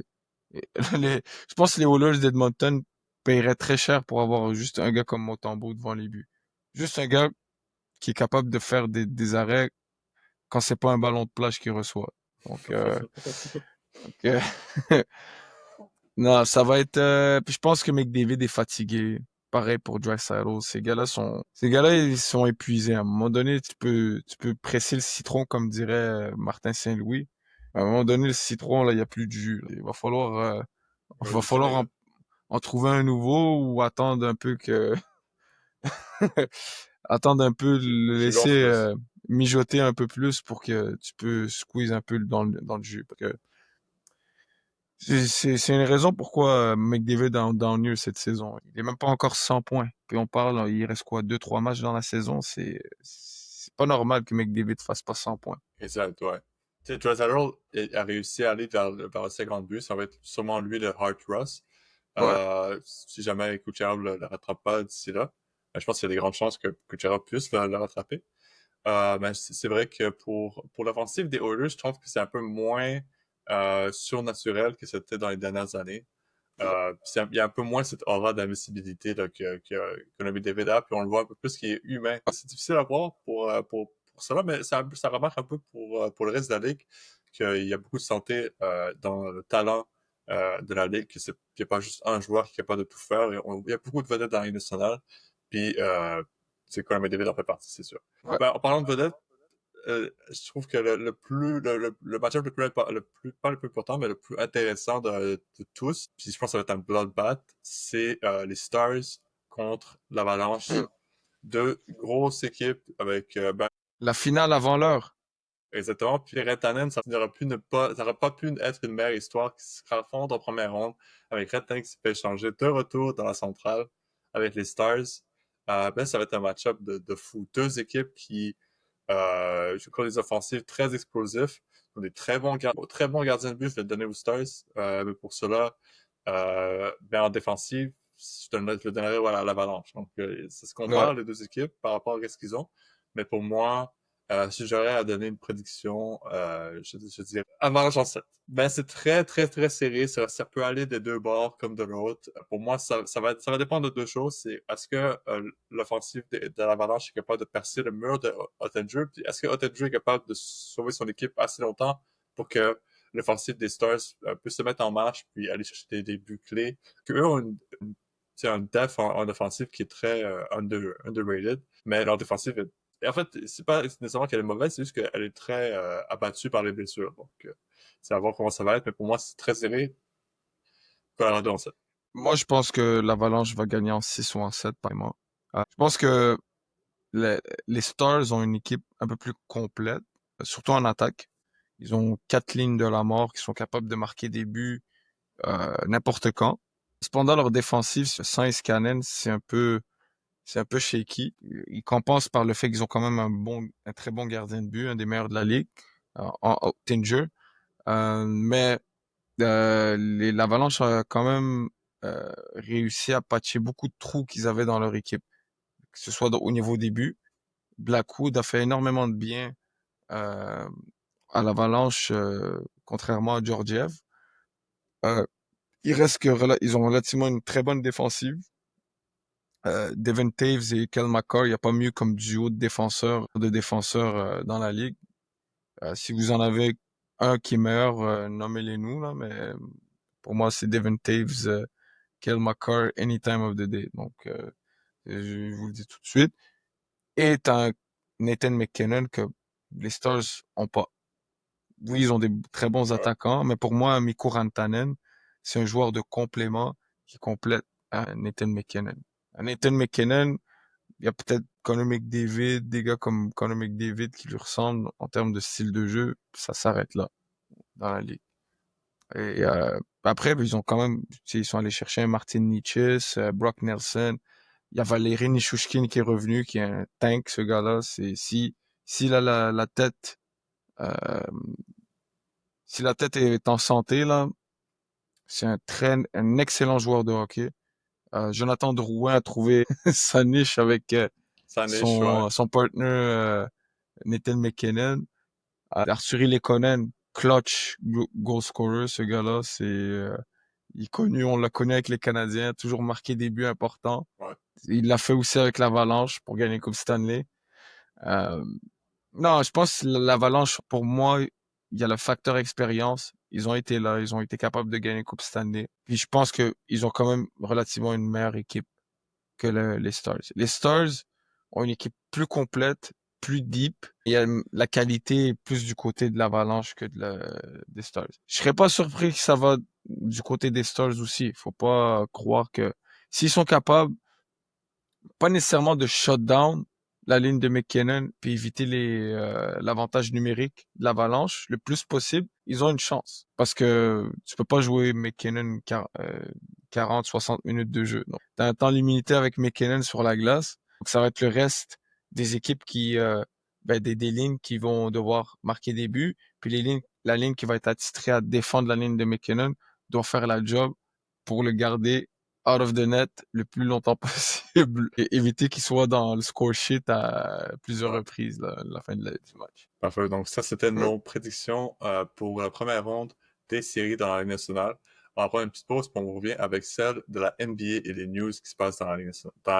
je pense que les Oilers d'Edmonton paieraient très cher pour avoir juste un gars comme Motambo devant les buts. Juste un gars qui est capable de faire des arrêts quand c'est pas un ballon de plage qu'il reçoit. Donc, donc, non, ça va être. Puis je pense que McDavid est fatigué. Pareil pour Draisaitl. Ces gars-là, ils sont épuisés. À un moment donné, tu peux presser le citron, comme dirait Martin Saint-Louis. À un moment donné, le citron, là, il y a plus de jus, là. Il Il va va falloir dessiner, là. en trouver un nouveau ou attendre un peu attendre un peu, le Je laisser gonfle plus. mijoter un peu plus pour que tu peux squeeze un peu dans le jus. Parce que C'est une raison pourquoi McDavid down mieux cette saison. Il est même pas encore 100 points. Puis on parle, il reste quoi, 2-3 matchs dans la saison. C'est pas normal que McDavid fasse pas 100 points. Exact, ouais. Tu sais, Drexler a réussi à aller vers le 50 buts. Ça va être sûrement lui le Hart Ross. Ouais. Si jamais Kucherov le rattrape pas d'ici là, je pense qu'il y a des grandes chances que Kucherov puisse le rattraper. Mais c'est vrai que pour l'offensive des Oilers, je trouve que c'est un peu moins surnaturel que c'était dans les dernières années. Il y a un peu moins cette aura d'invisibilité là, que le David a, puis on le voit un peu plus qu'il est humain. C'est difficile à voir pour cela, mais ça remarque un peu pour le reste de la Ligue qu'il y a beaucoup de santé dans le talent de la Ligue, qu'il n'y a pas juste un joueur qui est capable de tout faire. Il y a beaucoup de vedettes dans la Ligue nationale, puis c'est quand même David en fait partie, c'est sûr. Ouais. Ben, en parlant de vedettes, je trouve que le match pas le plus important, mais le plus intéressant de tous, puis je pense que ça va être un bloodbath, c'est les Stars contre l'Avalanche. Deux grosses équipes avec, ben, La finale avant l'heure. exactement. Puis Rantanen, ça n'aurait pas pu être une meilleure histoire qui se raconte en première ronde avec Rantanen qui s'est fait changer de retour dans la centrale avec les Stars. Ben, ça va être un match-up de fou. Deux équipes qui je crois des offensives très explosifs. Ils ont des très bons gardiens de but, je vais le donner aux Stars. Mais pour cela, ben en défensive, je le donnerais voilà, à l'Avalanche. Donc, ça se Ouais. compare les deux équipes par rapport à ce qu'ils ont. Mais pour moi, si j'aurais à donner une prédiction, je dirais Avalanche en 7. Ben, c'est très, très, très serré. Ça peut aller des deux bords comme de l'autre. Pour moi, ça va dépendre de deux choses. C'est est-ce que l'offensive de l'Avalanche est capable de percer le mur de Ottinger? Puis est-ce que Ottinger est capable de sauver son équipe assez longtemps pour que l'offensive des Stars puisse se mettre en marche puis aller chercher des buts clés? Qu'eux ont c'est un def en offensive qui est très underrated, mais leur défensive est et en fait, c'est pas nécessairement qu'elle est mauvaise, c'est juste qu'elle est très abattue par les blessures. Donc, c'est à voir comment ça va être, mais pour moi, c'est très serré. Colorado en 7. Moi, je pense que l'Avalanche va gagner en 6 ou en 7 par moi. Je pense que les, les Stars ont une équipe un peu plus complète, surtout en attaque. Ils ont 4 lignes de la mort qui sont capables de marquer des buts n'importe quand. Cependant, leur défensive, sans Iskanen, c'est un peu shaky. Ils compensent par le fait qu'ils ont quand même un très bon gardien de but, un des meilleurs de la ligue, en Tinger. Mais l'Avalanche a quand même réussi à patcher beaucoup de trous qu'ils avaient dans leur équipe, que ce soit au niveau des buts. Blackwood a fait énormément de bien euh, à l'Avalanche, contrairement à Georgiev. Euh, ils ont relativement une très bonne défensive. Devin Taves et Kel McCarr, il n'y a pas mieux comme duo de défenseurs dans la ligue. Si vous en avez un qui est meilleur, nommez-les nous, là, mais pour moi, c'est Devin Taves, Kel McCarr, any time of the day. Donc, je vous le dis tout de suite. Et t'as un Nathan McKinnon que les Stars ont pas. Oui, ils ont des très bons Ouais. attaquants, mais pour moi, Mikko Rantanen, c'est un joueur de complément qui complète Nathan McKinnon. Nathan McKinnon, il y a peut-être Connor McDavid, des gars comme Connor McDavid qui lui ressemblent en termes de style de jeu, ça s'arrête là dans la ligue. Et après, ils ont quand même, tu sais, ils sont allés chercher un Martin Necas, Brock Nelson. Il y a Valérie Nichushkin qui est revenu, qui est un tank, ce gars-là. S'il a la tête, euh, si la tête est en santé là, c'est un excellent joueur de hockey. Jonathan Drouin a trouvé sa niche avec Ça niche, ouais. son partner Nathan McKinnon. Arturi Lekonen, clutch goal scorer, ce gars-là, il est connu, on l'a connu avec les Canadiens, toujours marqué des buts importants. Ouais. Il l'a fait aussi avec l'Avalanche pour gagner Coupe Stanley. Euh, non, je pense que l'Avalanche, pour moi, il y a le facteur expérience. Ils ont été là, ils ont été capables de gagner Coupe Stanley. Puis je pense qu'ils ont quand même relativement une meilleure équipe que les Stars. Les Stars ont une équipe plus complète, plus deep. Il y a la qualité est plus du côté de l'Avalanche que des Stars. Je serais pas surpris que ça va du côté des Stars aussi. Faut pas croire que s'ils sont capables, pas nécessairement de shut down, la ligne de McKinnon puis éviter l'avantage numérique de l'Avalanche le plus possible, ils ont une chance. Parce que tu peux pas jouer McKinnon 40, 60 minutes de jeu. Donc, t'as un temps limité avec McKinnon sur la glace. Donc, ça va être le reste des équipes des lignes qui vont devoir marquer des buts. Puis la ligne qui va être attitrée à défendre la ligne de McKinnon doit faire la job pour le garder out of the net le plus longtemps possible et éviter qu'il soit dans le score sheet à plusieurs Ouais. reprises la fin du match. Parfait. Donc, ça, c'était nos prédictions pour la première ronde des séries dans la Ligue nationale. On va prendre une petite pause, puis on revient avec celle de la NBA et les news qui se passent dans la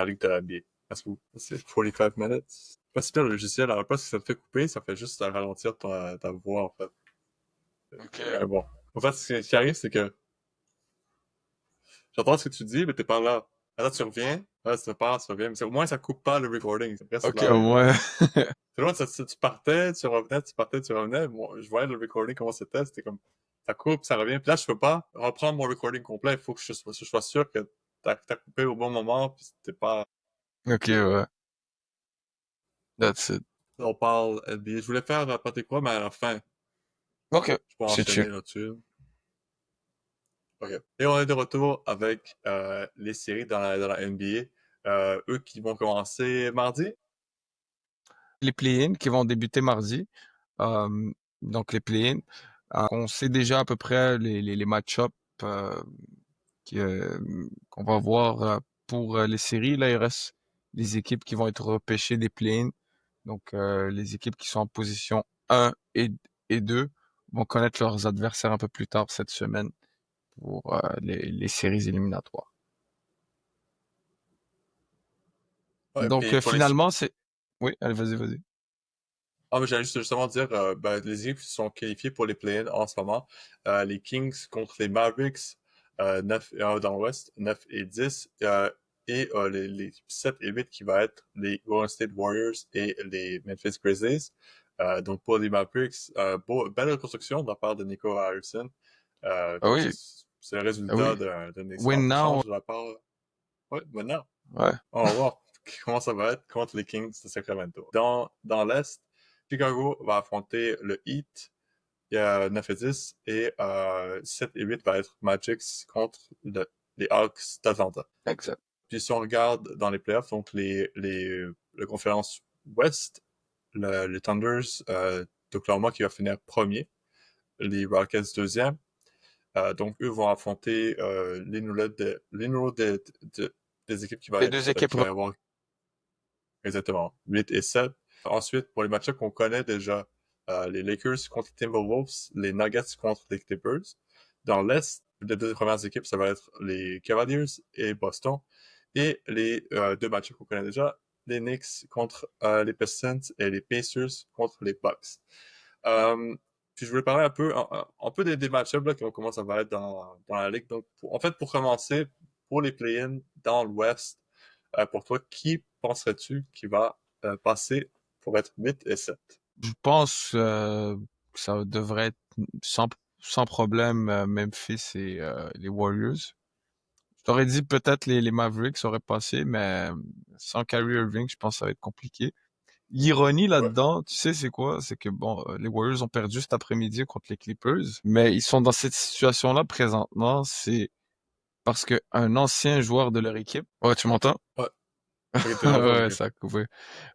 Ligue de la NBA. Est-ce que c'est 45 minutes? C'est pas super le logiciel. Alors, pas si ça te fait couper, ça fait juste ralentir ta voix, en fait. Ok. Bon. En fait, ce qui arrive, c'est que j'entends ce que tu dis, mais t'es pas là. Alors, tu reviens. Là, tu reviens. Mais au moins, ça coupe pas le recording. Ça reste Ok, au live. moins. C'est loin, tu partais, tu revenais, tu partais, tu revenais. Moi, je voyais le recording, comment c'était. C'était comme, ça coupe, ça revient. Puis là, je peux pas reprendre mon recording complet. Il faut que je sois sûr que t'as coupé au bon moment, puis c'était pas... Ok, ouais. That's it. On parle NBA. Je voulais faire n'importe quoi, mais à la fin, Ok. je peux C'est enchaîner chill. là-dessus. OK. Et on est de retour avec les séries dans la NBA. Eux qui vont commencer mardi. Les play-in qui vont débuter mardi. Euh, donc les play-in. On sait déjà à peu près les match-ups euh, qu'on va voir pour les séries. Là, il reste les équipes qui vont être repêchées des play-in. Donc, les équipes qui sont en position 1 et 2 vont connaître leurs adversaires un peu plus tard cette semaine pour les séries éliminatoires. Ouais, Donc, puis pour les finalement, c'est... Oui, allez, vas-y, vas-y. Ah, mais j'allais justement dire, les équipes qui sont qualifiées pour les play-ins en ce moment, les Kings contre les Mavericks, 9 et 1 dans l'Ouest, 9 et 10, les 7 et 8 qui va être les Golden State Warriors et les Memphis Grizzlies. Donc pour les Mavericks, belle reconstruction de la part de Nico Harrison. Ah Donc oui, c'est le ah résultat oui. d'un excellent Win now. échange de la part. Ouais, maintenant. Ouais, On va voir comment ça va être contre les Kings de Sacramento. Dans l'Est, Chicago va affronter le Heat. Il y a 9 et 10 et 7 et 8 va être Magic contre les Hawks d'Atlanta. exact. Puis si on regarde dans les playoffs, donc la conférence Ouest, les Thunders d'Oklahoma qui va finir premier, les Rockets deuxième. Donc eux vont affronter les numéros des équipes Les deux équipes. qui va y avoir exactement 8 et 7. Ensuite, pour les matchs qu'on connaît déjà, les Lakers contre les Timberwolves, les Nuggets contre les Clippers. Dans l'Est, les deux premières équipes, ça va être les Cavaliers et Boston. Et les deux matchs qu'on connaît déjà, les Knicks contre les Pistons et les Pacers contre les Bucks. Euh, Puis je voulais parler un peu des match-ups, là, comment ça va être dans la ligue. Donc, en fait, pour commencer, pour les play-ins dans l'Ouest, pour toi, qui penserais-tu qui va passer pour être 8 et 7? Je pense que ça devrait être sans problème Memphis et les Warriors. Je t'aurais dit peut-être les Mavericks auraient passé, mais sans Kyrie Irving, je pense que ça va être compliqué. L'ironie Ouais. là-dedans, tu sais, c'est quoi? C'est que bon, les Warriors ont perdu cet après-midi contre les Clippers, mais ils sont dans cette situation-là présentement, c'est parce que un ancien joueur de leur équipe. Ouais, tu m'entends? Ouais. Ok, t'es de retour, Ouais, ok. ça a coupé.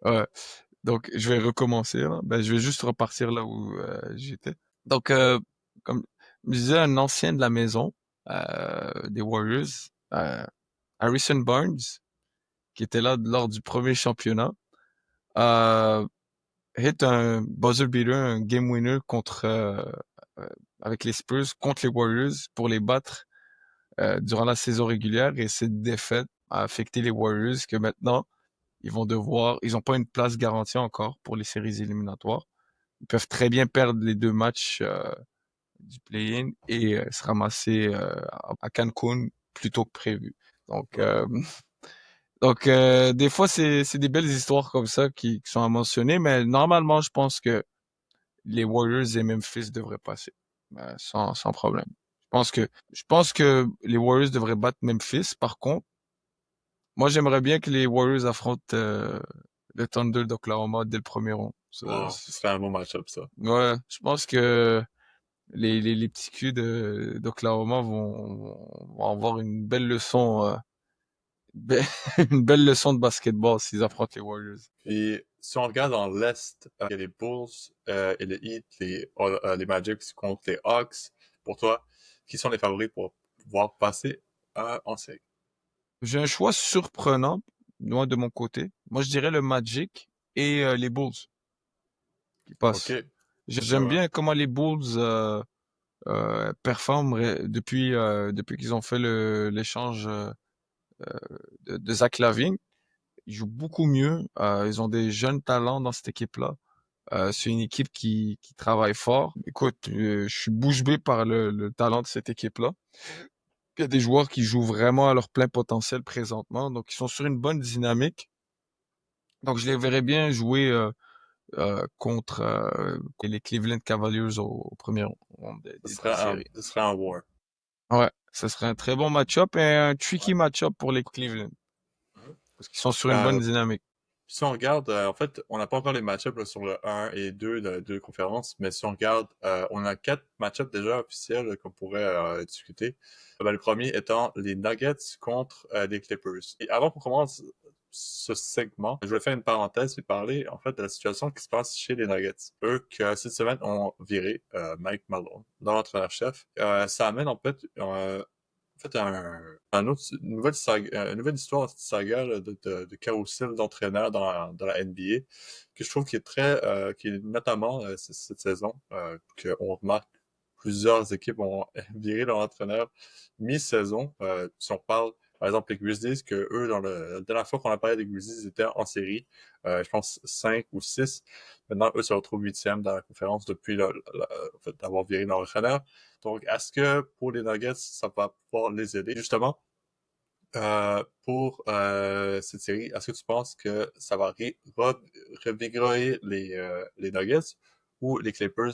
Ouais. Donc, je vais recommencer, là. Ben, je vais juste repartir là où j'étais. Donc, comme je disais, un ancien de la maison des Warriors, euh, Harrison Barnes, qui était là lors du premier championnat, a hit un buzzer beater, un game winner euh, avec les Spurs contre les Warriors pour les battre durant la saison régulière et cette défaite a affecté les Warriors que maintenant ils n'ont pas une place garantie encore pour les séries éliminatoires. Ils peuvent très bien perdre les deux matchs du play-in et se ramasser à Cancun plus tôt que prévu. Donc, Ouais. des fois, c'est des belles histoires comme ça qui sont à mentionner, mais normalement, je pense que les Warriors et Memphis devraient passer sans problème. Je pense que les Warriors devraient battre Memphis. Par contre, moi, j'aimerais bien que les Warriors affrontent le Thunder d'Oklahoma dès le premier round. Wow, ce serait un bon match-up, ça. Ouais, je pense que les petits culs d'Oklahoma vont avoir une belle leçon, be- une belle leçon de basketball s'ils affrontent les Warriors. Puis, si on regarde dans l'Est, il y a les Bulls et les Heat, les Magic contre les Hawks. Pour toi, qui sont les favoris pour pouvoir passer en série? J'ai un choix surprenant, moi de mon côté. Moi, je dirais le Magic et les Bulls qui OK. passent. J'aime Comment? bien comment les Bulls performent depuis qu'ils ont fait l'échange de Zach LaVine. Ils jouent beaucoup mieux. Ils ont des jeunes talents dans cette équipe-là. C'est une équipe qui travaille fort. Écoute, je suis bouche bée par le talent de cette équipe-là. Il y a des joueurs qui jouent vraiment à leur plein potentiel présentement, donc ils sont sur une bonne dynamique. Donc je les verrais bien jouer contre les Cleveland Cavaliers au premier round de la série. Ce serait un war. Ouais, ce serait un très bon match-up et un tricky match-up pour les Cleveland Mhm. parce qu'ils sont sur une bonne Euh, dynamique. Si on regarde, en fait, on n'a pas encore les match-ups là, sur le 1 et 2 de deux conférences, mais si on regarde, on a 4 match-ups déjà officiels qu'on pourrait discuter. Ben, le premier étant les Nuggets contre les Clippers. Et avant qu'on commence ce segment, je voulais faire une parenthèse et parler en fait de la situation qui se passe chez les Nuggets. Eux, que cette semaine, ont viré Mike Malone, leur entraîneur-chef. Ça amène en fait, une nouvelle histoire, cette saga là, de carrousel d'entraîneurs dans la NBA, que je trouve qui est qui est notamment cette saison, qu'on remarque plusieurs équipes ont viré leur entraîneur mi-saison. Si on parle, par exemple, les Grizzlies, que eux, la dernière fois qu'on a parlé des Grizzlies, ils étaient en série, je pense 5 ou 6. Maintenant, eux se retrouvent huitième dans la conférence depuis en fait, d'avoir viré leur entraîneur. Donc, est-ce que pour les Nuggets, ça va pouvoir les aider? Justement, pour cette série, est-ce que tu penses que ça va revigorer les Nuggets ou les Clippers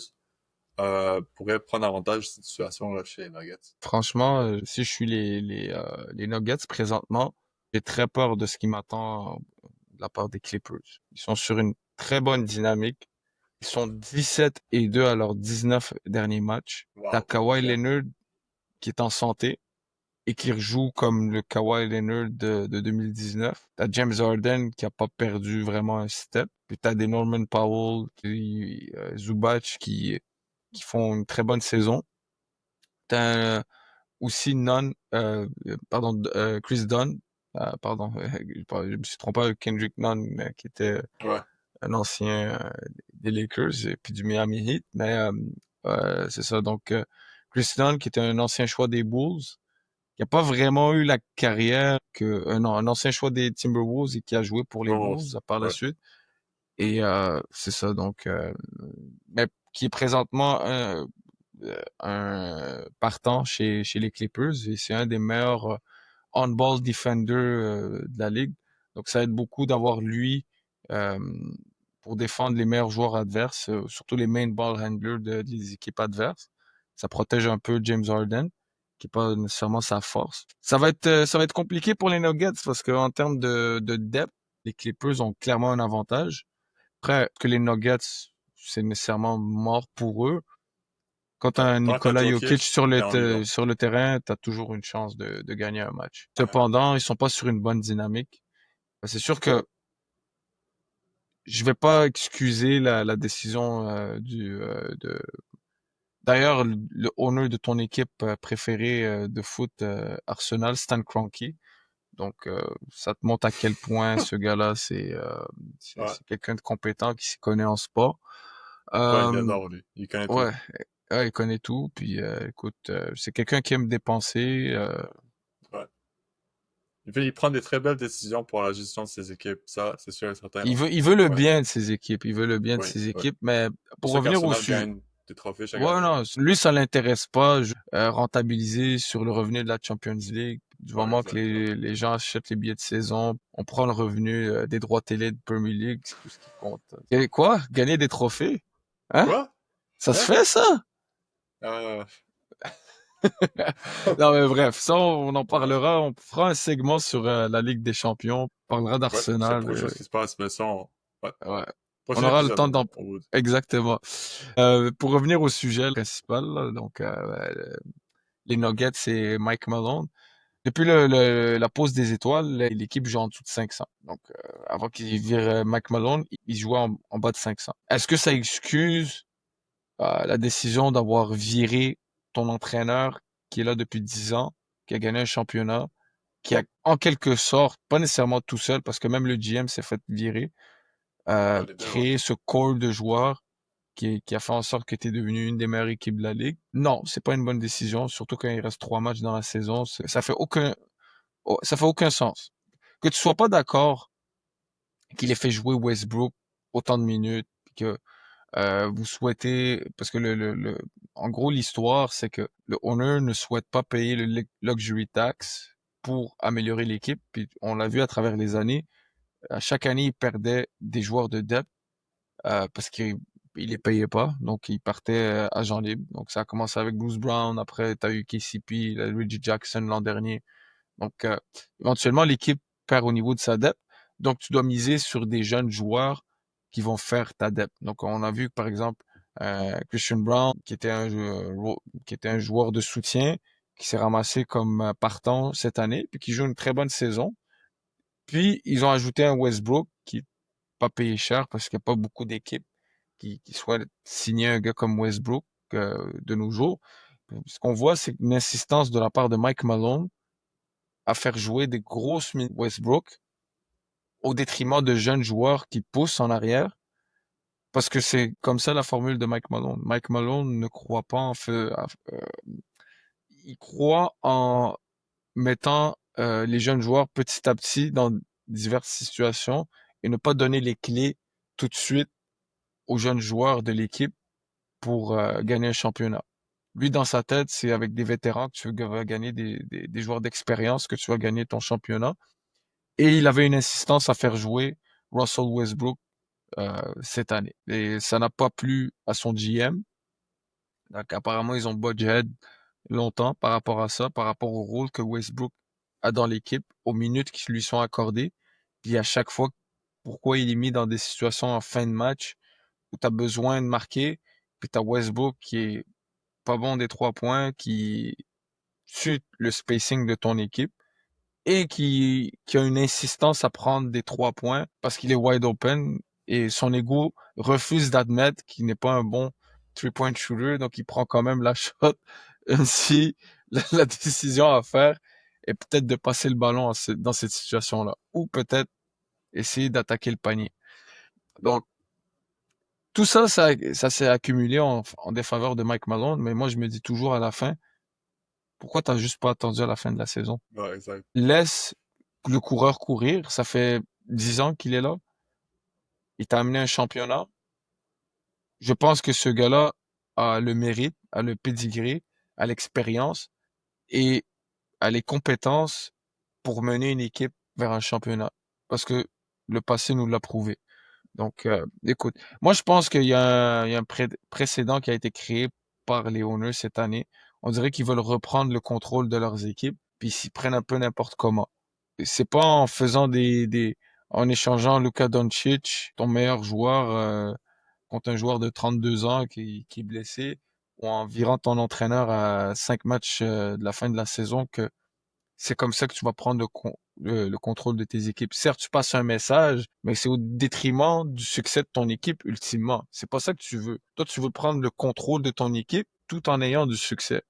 pourraient prendre avantage de cette situation là, chez les Nuggets? Franchement, si je suis les Nuggets présentement, j'ai très peur de ce qui m'attend de la part des Clippers. Ils sont sur une très bonne dynamique. Ils sont 17-2 à leurs 19 derniers matchs. T'as Wow, Kawhi ok. Leonard qui est en santé et qui rejoue comme le Kawhi Leonard de 2019. T'as James Harden qui a pas perdu vraiment un step. Puis t'as des Norman Powell, Zubac qui font une très bonne saison. T'as aussi Chris Dunn, pardon, je me suis trompé avec Kendrick Nunn, qui était Ouais. un ancien des Lakers et puis du Miami Heat, mais c'est ça. Donc, Chris Dunn, qui était un ancien choix des Bulls, qui a pas vraiment eu la carrière non, un ancien choix des Timberwolves et qui a joué pour les Wolves. Bulls par la Ouais. suite. Et c'est ça, donc, mais qui est présentement un partant chez les Clippers et c'est un des meilleurs on-ball defender de la ligue. Donc ça aide beaucoup d'avoir lui euh, pour défendre les meilleurs joueurs adverses, surtout les main ball handlers des équipes adverses. Ça protège un peu James Harden, qui est pas nécessairement sa force. Ça va être compliqué pour les Nuggets parce qu'en termes de depth, les Clippers ont clairement un avantage. Après, que les Nuggets, c'est nécessairement mort pour eux. Quand tu Ouais. as Tant que t'as Nikola Jokic Jokic, t'es en vivant. sur le terrain, tu as toujours une chance de gagner un match. Ouais. Cependant, ils sont pas sur une bonne dynamique. C'est sûr que je vais pas excuser la décision D'ailleurs, le owner de ton équipe préférée de foot, Arsenal, Stan Kroenke. Donc, ça te montre à quel point ce gars-là, Ouais. c'est quelqu'un de compétent qui s'y connaît en sport. Ouais, il Euh, adore, lui. Il connaît tout. ouais, ouais, il connaît tout. Puis, écoute, c'est quelqu'un qui aime dépenser. Ouais. Il prend des très belles décisions pour la gestion de ses équipes. Ça, c'est sûr et certain. Il veut le Ouais. bien de ses équipes. Il veut le bien de Oui, ses oui. équipes. Mais Pour pour ça revenir au qu'Arsenal sujet, gagne des trophées chaque ouais, année. non, lui, ça l'intéresse pas. Rentabiliser sur le revenu de la Champions League. Du Ouais, moment que exact. les gens achètent les billets de saison, on prend le revenu des droits télé de Premier League, c'est tout ce qui compte. Et quoi? Gagner des trophées? Hein? Quoi? Ça se Hein? fait, ça? Euh, Non, mais bref, ça, on en parlera. On fera un segment sur la Ligue des Champions. On parlera Ouais, c'est d'Arsenal. beaucoup de choses qui se passent, mais ça, ouais. Ouais. On Prochain aura le épisode, temps d'en... on vous dit. Exactement. Pour revenir au sujet principal, là, donc les Nuggets, c'est Mike Malone. Depuis la pause des étoiles, l'équipe joue en dessous de 500. Donc, avant qu'il vire Mike Malone, il jouait en bas de 500. Est-ce que ça excuse la décision d'avoir viré ton entraîneur qui est là depuis 10 ans, qui a gagné un championnat, qui a en quelque sorte, pas nécessairement tout seul, parce que même le GM s'est fait virer, Ouais, les deux, ouais. créer ce corps de joueurs qui a fait en sorte que tu es devenu une des meilleures équipes de la ligue? Non, c'est pas une bonne décision, surtout quand il reste 3 matchs dans la saison. Ça fait aucun sens. Que tu sois pas d'accord qu'il ait fait jouer Westbrook autant de minutes, que vous souhaitez, parce que en gros, l'histoire, c'est que le owner ne souhaite pas payer le luxury tax pour améliorer l'équipe. Puis on l'a vu à travers les années. À chaque année, il perdait des joueurs de depth parce qu'il les payait pas, donc il partait agent libre. Donc ça a commencé avec Bruce Brown, après tu as eu KCP, Reggie Jackson l'an dernier. Donc éventuellement l'équipe perd au niveau de sa depth, donc tu dois miser sur des jeunes joueurs qui vont faire ta depth. Donc on a vu par exemple Christian Brown qui était un joueur de soutien qui s'est ramassé comme partant cette année puis qui joue une très bonne saison. Puis ils ont ajouté un Westbrook qui est pas payé cher parce qu'il n'y a pas beaucoup d'équipes qui souhaitent signer un gars comme Westbrook de nos jours. Ce qu'on voit, c'est une insistance de la part de Mike Malone à faire jouer des grosses minutes Westbrook au détriment de jeunes joueurs qui poussent en arrière. Parce que c'est comme ça la formule de Mike Malone. Mike Malone ne croit pas en feu. Il croit en mettant les jeunes joueurs petit à petit dans diverses situations et ne pas donner les clés tout de suite aux jeunes joueurs de l'équipe pour gagner un championnat. Lui, dans sa tête, c'est avec des vétérans que tu vas gagner des joueurs d'expérience que tu vas gagner ton championnat. Et il avait une insistance à faire jouer Russell Westbrook cette année. Et ça n'a pas plu à son GM. Donc apparemment, ils ont budget longtemps par rapport à ça, par rapport au rôle que Westbrook a dans l'équipe, aux minutes qui lui sont accordées. Puis à chaque fois, pourquoi il est mis dans des situations en fin de match où tu as besoin de marquer, puis tu as Westbrook qui est pas bon des 3 points, qui tue le spacing de ton équipe et qui a une insistance à prendre des 3 points parce qu'il est wide open et son ego refuse d'admettre qu'il n'est pas un bon three-point shooter, donc il prend quand même la shot, même si la décision à faire est peut-être de passer le ballon dans cette situation-là, ou peut-être essayer d'attaquer le panier. Donc, tout ça, ça s'est accumulé en défaveur de Mike Malone, mais moi, je me dis toujours à la fin, pourquoi t'as juste pas attendu à la fin de la saison? Ouais, exact. Laisse le coureur courir. Ça fait 10 ans qu'il est là. Il t'a amené un championnat. Je pense que ce gars-là a le mérite, a le pedigree, a l'expérience et a les compétences pour mener une équipe vers un championnat. Parce que le passé nous l'a prouvé. Donc, écoute, moi je pense qu'il y a un précédent qui a été créé par les owners cette année. On dirait qu'ils veulent reprendre le contrôle de leurs équipes, puis ils s'y prennent un peu n'importe comment. C'est pas en faisant en échangeant Luka Doncic, ton meilleur joueur, contre un joueur de 32 ans qui est blessé, ou en virant ton entraîneur à 5 matchs de la fin de la saison que c'est comme ça que tu vas prendre le contrôle de tes équipes. Certes, tu passes un message, mais c'est au détriment du succès de ton équipe, ultimement. C'est pas ça que tu veux. Toi, tu veux prendre le contrôle de ton équipe tout en ayant du succès.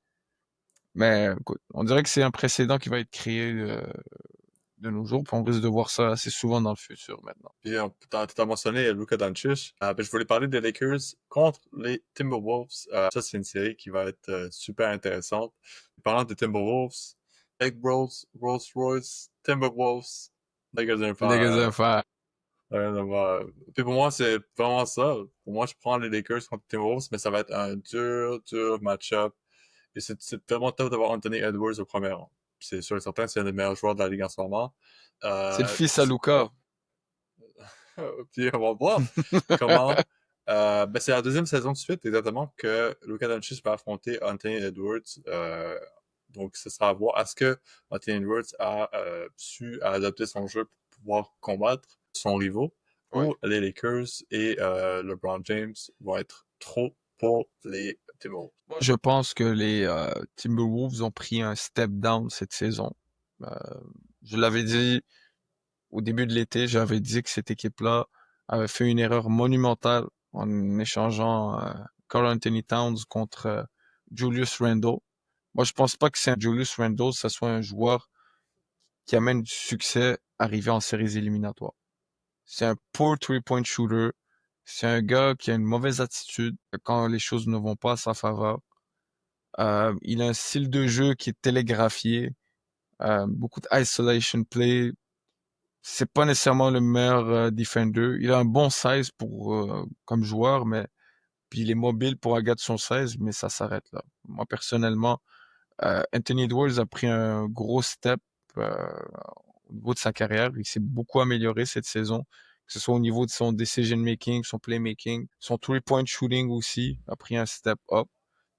Mais écoute, on dirait que c'est un précédent qui va être créé de nos jours, puis on risque de voir ça assez souvent dans le futur maintenant. Puis, t'as mentionné Luka Doncic. Ben, je voulais parler des Lakers contre les Timberwolves. Ça, c'est une série qui va être super intéressante. Parlant des Timberwolves, Egg Rolls, Rolls-Royce, Timberwolves, Lakers un Les gars, fan. enfin, Rien à voir. Puis pour moi, c'est vraiment ça. Pour moi, je prends les Lakers contre les Timberwolves, mais ça va être un dur match-up. Et c'est tellement top d'avoir Anthony Edwards au premier rang. C'est sûr et certain, c'est un des meilleurs joueurs de la Ligue en ce moment. c'est le fils à Ouais. Luca. Puis on va voir comment Ben, c'est la deuxième saison de suite, exactement, que Luka Doncic va affronter Anthony Edwards. Donc, ce sera à voir. Est-ce que Anthony Edwards a su adapter son jeu pour pouvoir combattre son rivaux Ouais. ou les Lakers et LeBron James vont être trop pour les Timberwolves? Moi, je pense que les Timberwolves ont pris un step down cette saison. Euh, je l'avais dit au début de l'été, j'avais dit que cette équipe-là avait fait une erreur monumentale en échangeant Karl Anthony Towns contre Julius Randle. Moi, je pense pas que c'est un Julius Randle, ça soit un joueur qui amène du succès arrivé en séries éliminatoires. C'est un poor three-point shooter. C'est un gars qui a une mauvaise attitude quand les choses ne vont pas à sa faveur. Il a un style de jeu qui est télégraphié, beaucoup de isolation play. C'est pas nécessairement le meilleur defender. Il a un bon size pour comme joueur, mais puis il est mobile pour un gars de son size, mais ça s'arrête là. Moi personnellement, Anthony Edwards a pris un gros step euh, au niveau de sa carrière. Il s'est beaucoup amélioré cette saison, que ce soit au niveau de son decision making, son playmaking, son three-point shooting aussi a pris un step up.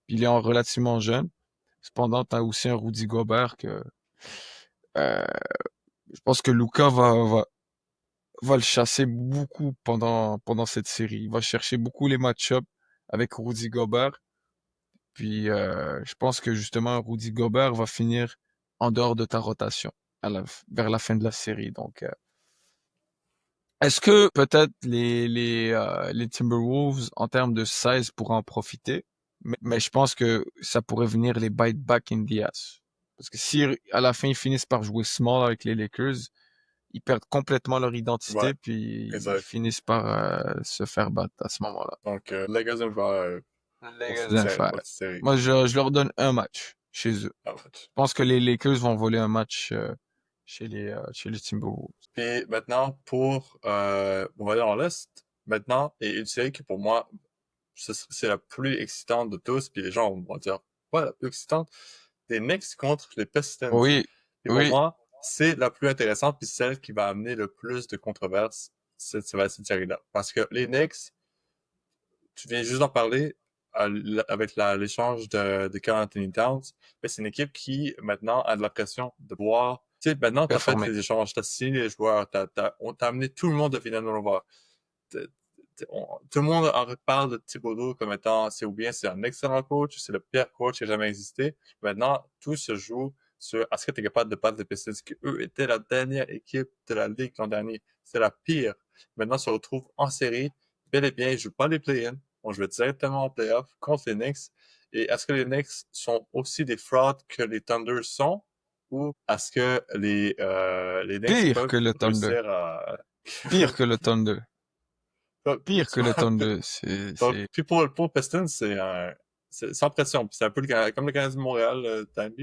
Puis il est relativement jeune. Cependant, tu as aussi un Rudy Gobert que euh, je pense que Luka va le chasser beaucoup pendant cette série. Il va chercher beaucoup les match-ups avec Rudy Gobert. Puis je pense que justement Rudy Gobert va finir en dehors de ta rotation vers la fin de la série. Donc est-ce que peut-être les Timberwolves en termes de size pourraient en profiter? Mais je pense que ça pourrait venir les bite back in the ass. Parce que si à la fin ils finissent par jouer small avec les Lakers, ils perdent complètement leur Ouais, identité puis ils exact. finissent par se faire battre à ce moment-là. Donc, Lakers va Les gars, pour cette série. moi je leur donne un match chez eux. Ah, ouais. Je pense que les Lakers vont voler un match chez les Timberwolves. Puis maintenant, on va aller dans l'Est, maintenant, et une série qui pour moi, c'est la plus excitante de tous, puis les gens vont dire, ouais, la plus excitante, les Knicks contre les Pistons. Oui, Et pour oui, moi, c'est la plus intéressante, puis celle qui va amener le plus de controverses, ça va être cette série-là. Parce que les Knicks, tu viens juste d'en parler avec l'échange de Karl Anthony Towns, mais c'est une équipe qui maintenant a de la pression de voir. Tu sais, maintenant, tu as fait performé. les échanges, tu as signé les joueurs, on t'a amené tout le monde de Villanova. Tout le monde en parle de Thibodeau comme étant, c'est ou bien c'est un excellent coach, c'est le pire coach qui a jamais existé. Maintenant, tout se joue sur est-ce que tu es capable de battre les Pistons, qui eux étaient la dernière équipe de la Ligue l'an dernier. C'est la pire. Maintenant, on se retrouve en série. Bel et bien, ils jouent pas les play-in. On joue directement en playoff contre les Knicks. Et est-ce que les Knicks sont aussi des frauds que les Thunder sont? Ou est-ce que les Knicks Pire peuvent que le Thunder. réussir à... Pire que le Thunder. Pire que Tu le vois? Thunder. Donc, puis pour Pistons, c'est sans pression. Puis c'est un peu comme le Canadien de Montréal de la NBA.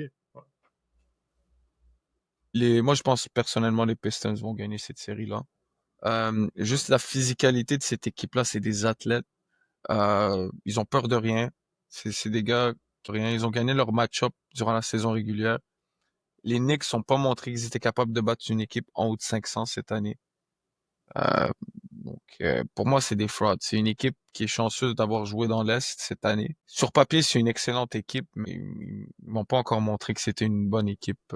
Ouais. Moi, je pense personnellement les Pistons vont gagner cette série-là. Mhm. Juste la physicalité de cette équipe-là, c'est des athlètes. Ils ont peur de rien. C'est des gars de rien. Ils ont gagné leur match-up durant la saison régulière. Les Knicks n'ont pas montré qu'ils étaient capables de battre une équipe en haut de 500 cette année. Euh, pour moi, c'est des frauds. C'est une équipe qui est chanceuse d'avoir joué dans l'Est cette année. Sur papier, c'est une excellente équipe, mais ils m'ont pas encore montré que c'était une bonne équipe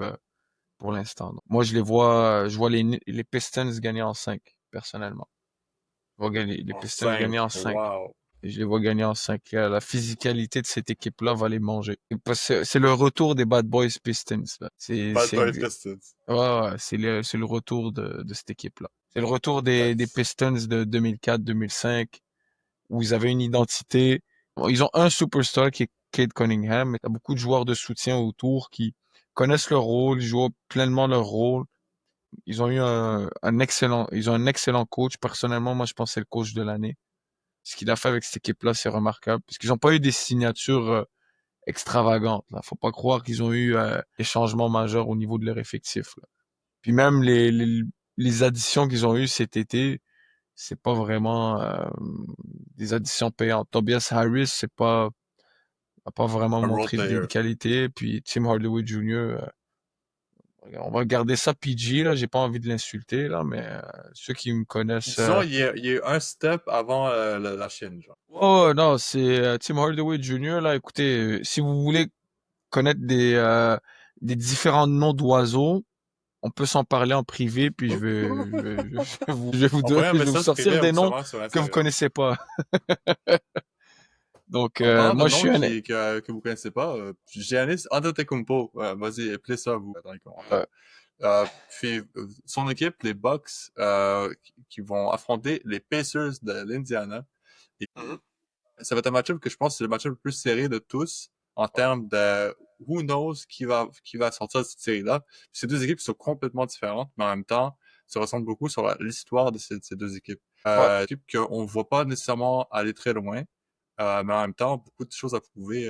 pour l'instant. Donc, moi, je vois les Pistons gagner en 5 personnellement. Je vois les En Pistons gagner 5. en 5. Wow. Et je les vois gagner en 5. La physicalité de cette équipe-là va les manger. Et c'est le retour des Bad Boys Pistons, là. Bad Boy Pistons. Ouais, ouais, c'est le retour de cette équipe-là. C'est le retour des Nice. Pistons de 2004-2005, où ils avaient une identité. Bon, ils ont un superstar qui est Cade Cunningham, mais t'as beaucoup de joueurs de soutien autour qui connaissent leur rôle, ils jouent pleinement leur rôle. Ils ont un excellent coach. Personnellement, moi, je pense que c'est le coach de l'année. Ce qu'il a fait avec cette équipe-là, c'est remarquable. Parce qu'ils n'ont pas eu des signatures extravagantes. Là. Faut pas croire qu'ils ont eu des changements majeurs au niveau de leur effectif. Là. Puis même les additions qu'ils ont eues cet été, c'est pas vraiment des additions payantes. Tobias Harris, a pas vraiment Un role montré player. de qualité. Puis Tim Hardaway Jr., On va garder ça PG, là. J'ai pas envie de l'insulter, là, mais ceux qui me connaissent. Disons, il y a eu un step avant la Chine, genre. Oh non, c'est Tim Hardaway Jr. Là. Écoutez, si vous voulez connaître des différents noms d'oiseaux, on peut s'en parler en privé, puis Envoyez un je vais vous message privé sortir à des vous noms seulement sur que vous Instagram. connaissez pas. Donc, En parlant de moi, je noms suis un. que vous connaissez pas, Giannis Antetokounmpo, vas-y, appelez ça, vous. Dans les commentaires. euh, Puis son équipe, les Bucks, qui vont affronter les Pacers de l'Indiana. Et ça va être un match-up que je pense que c'est le match-up le plus serré de tous en termes de who knows qui va sortir de cette série-là. Ces deux équipes sont complètement différentes, mais en même temps, se ressemblent beaucoup sur l'histoire de ces deux équipes. ouais. Équipe qu'on ne voit pas nécessairement aller très loin, mais en même temps, beaucoup de choses à prouver.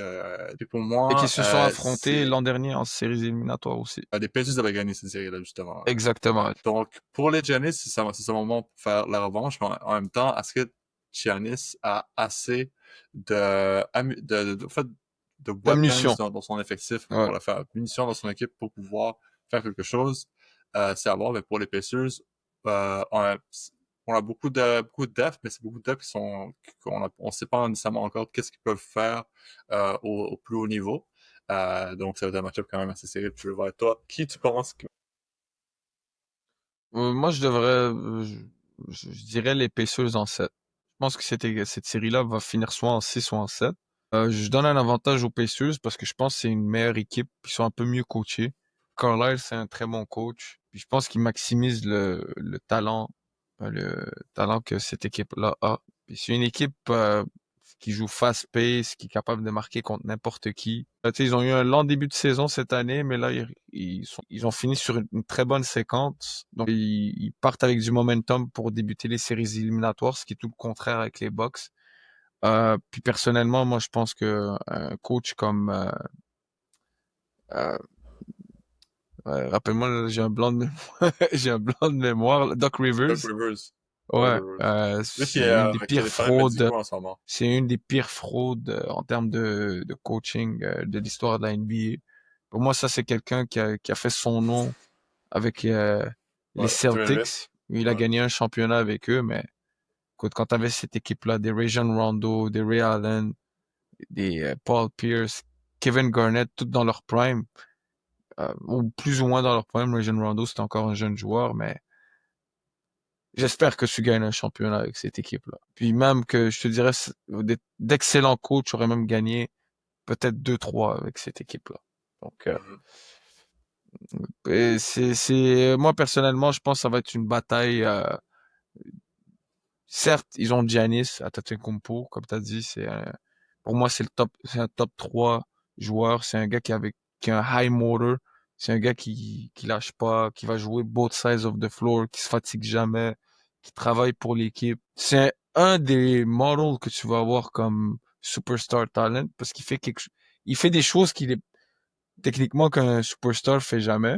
Et pour Et qui moi, se sont affrontés c'est l'an dernier en séries éliminatoires aussi. les Pacers avaient gagné cette série-là, justement. Exactement. Donc, pour les Giannis, c'est son moment pour faire la revanche, mais en même temps, est-ce que Giannis a assez en fait, de weapons D'ammunition. dans son effectif Ouais. pour le faire, munitions dans son équipe pour pouvoir faire quelque chose? C'est à voir, mais pour les Pacers, euh, on a, on a beaucoup de depth, mais c'est beaucoup de depth on sait pas nécessairement encore qu'est-ce qu'ils peuvent faire au plus haut niveau. Donc, ça va être un match-up quand même assez serré. Puis je vais voir toi. Qui tu penses que... Moi, je dirais les Pacers en 7. Je pense que cette série-là va finir soit en 6 ou en 7. Je donne un avantage aux Pacers parce que je pense que c'est une meilleure équipe. Ils sont un peu mieux coachés. Carlisle, c'est un très bon coach. Puis je pense qu'il maximise le talent que cette équipe-là a. Puis c'est une équipe qui joue fast-pace, qui est capable de marquer contre n'importe qui. Tu sais, ils ont eu un lent début de saison cette année, mais là, ils ont fini sur une très bonne séquence. Donc, ils partent avec du momentum pour débuter les séries éliminatoires, ce qui est tout le contraire avec les Bucks. Puis personnellement, moi, je pense que un coach comme euh, rappelle-moi, là, j'ai un blanc de mémoire, j'ai un blanc de mémoire, là, Doc Doc Rivers. Rivers. Doc Ouais, Rivers. Lui c'est une des qui a pires des problèmes fraudes. médicaux en ce moment. C'est une des pires fraudes en termes de coaching de l'histoire de la NBA. Pour moi, ça, c'est quelqu'un qui a fait son nom avec les Ouais, 2008. Celtics. Il a Ouais. gagné un championnat avec eux, mais écoute, quand tu avais cette équipe-là, des Rajon Rondo, des Ray Allen, des Paul Pierce, Kevin Garnett, tout dans leur prime, ou plus ou moins dans leur prime. Rajon Rondo, c'était encore un jeune joueur, mais j'espère que tu gagnes un championnat avec cette équipe-là. Puis même que je te dirais, d'excellents coachs auraient même gagné peut-être 2-3 avec cette équipe-là. Donc, Mhm. et moi personnellement, je pense que ça va être une bataille. Certes, ils ont Giannis Antetokounmpo, comme tu as dit, pour moi c'est un top 3 joueur. C'est un gars qui a un high motor. C'est un gars qui lâche pas, qui va jouer both sides of the floor, qui se fatigue jamais, qui travaille pour l'équipe. C'est un des models que tu vas avoir comme superstar talent parce il fait des choses techniquement qu'un superstar fait jamais,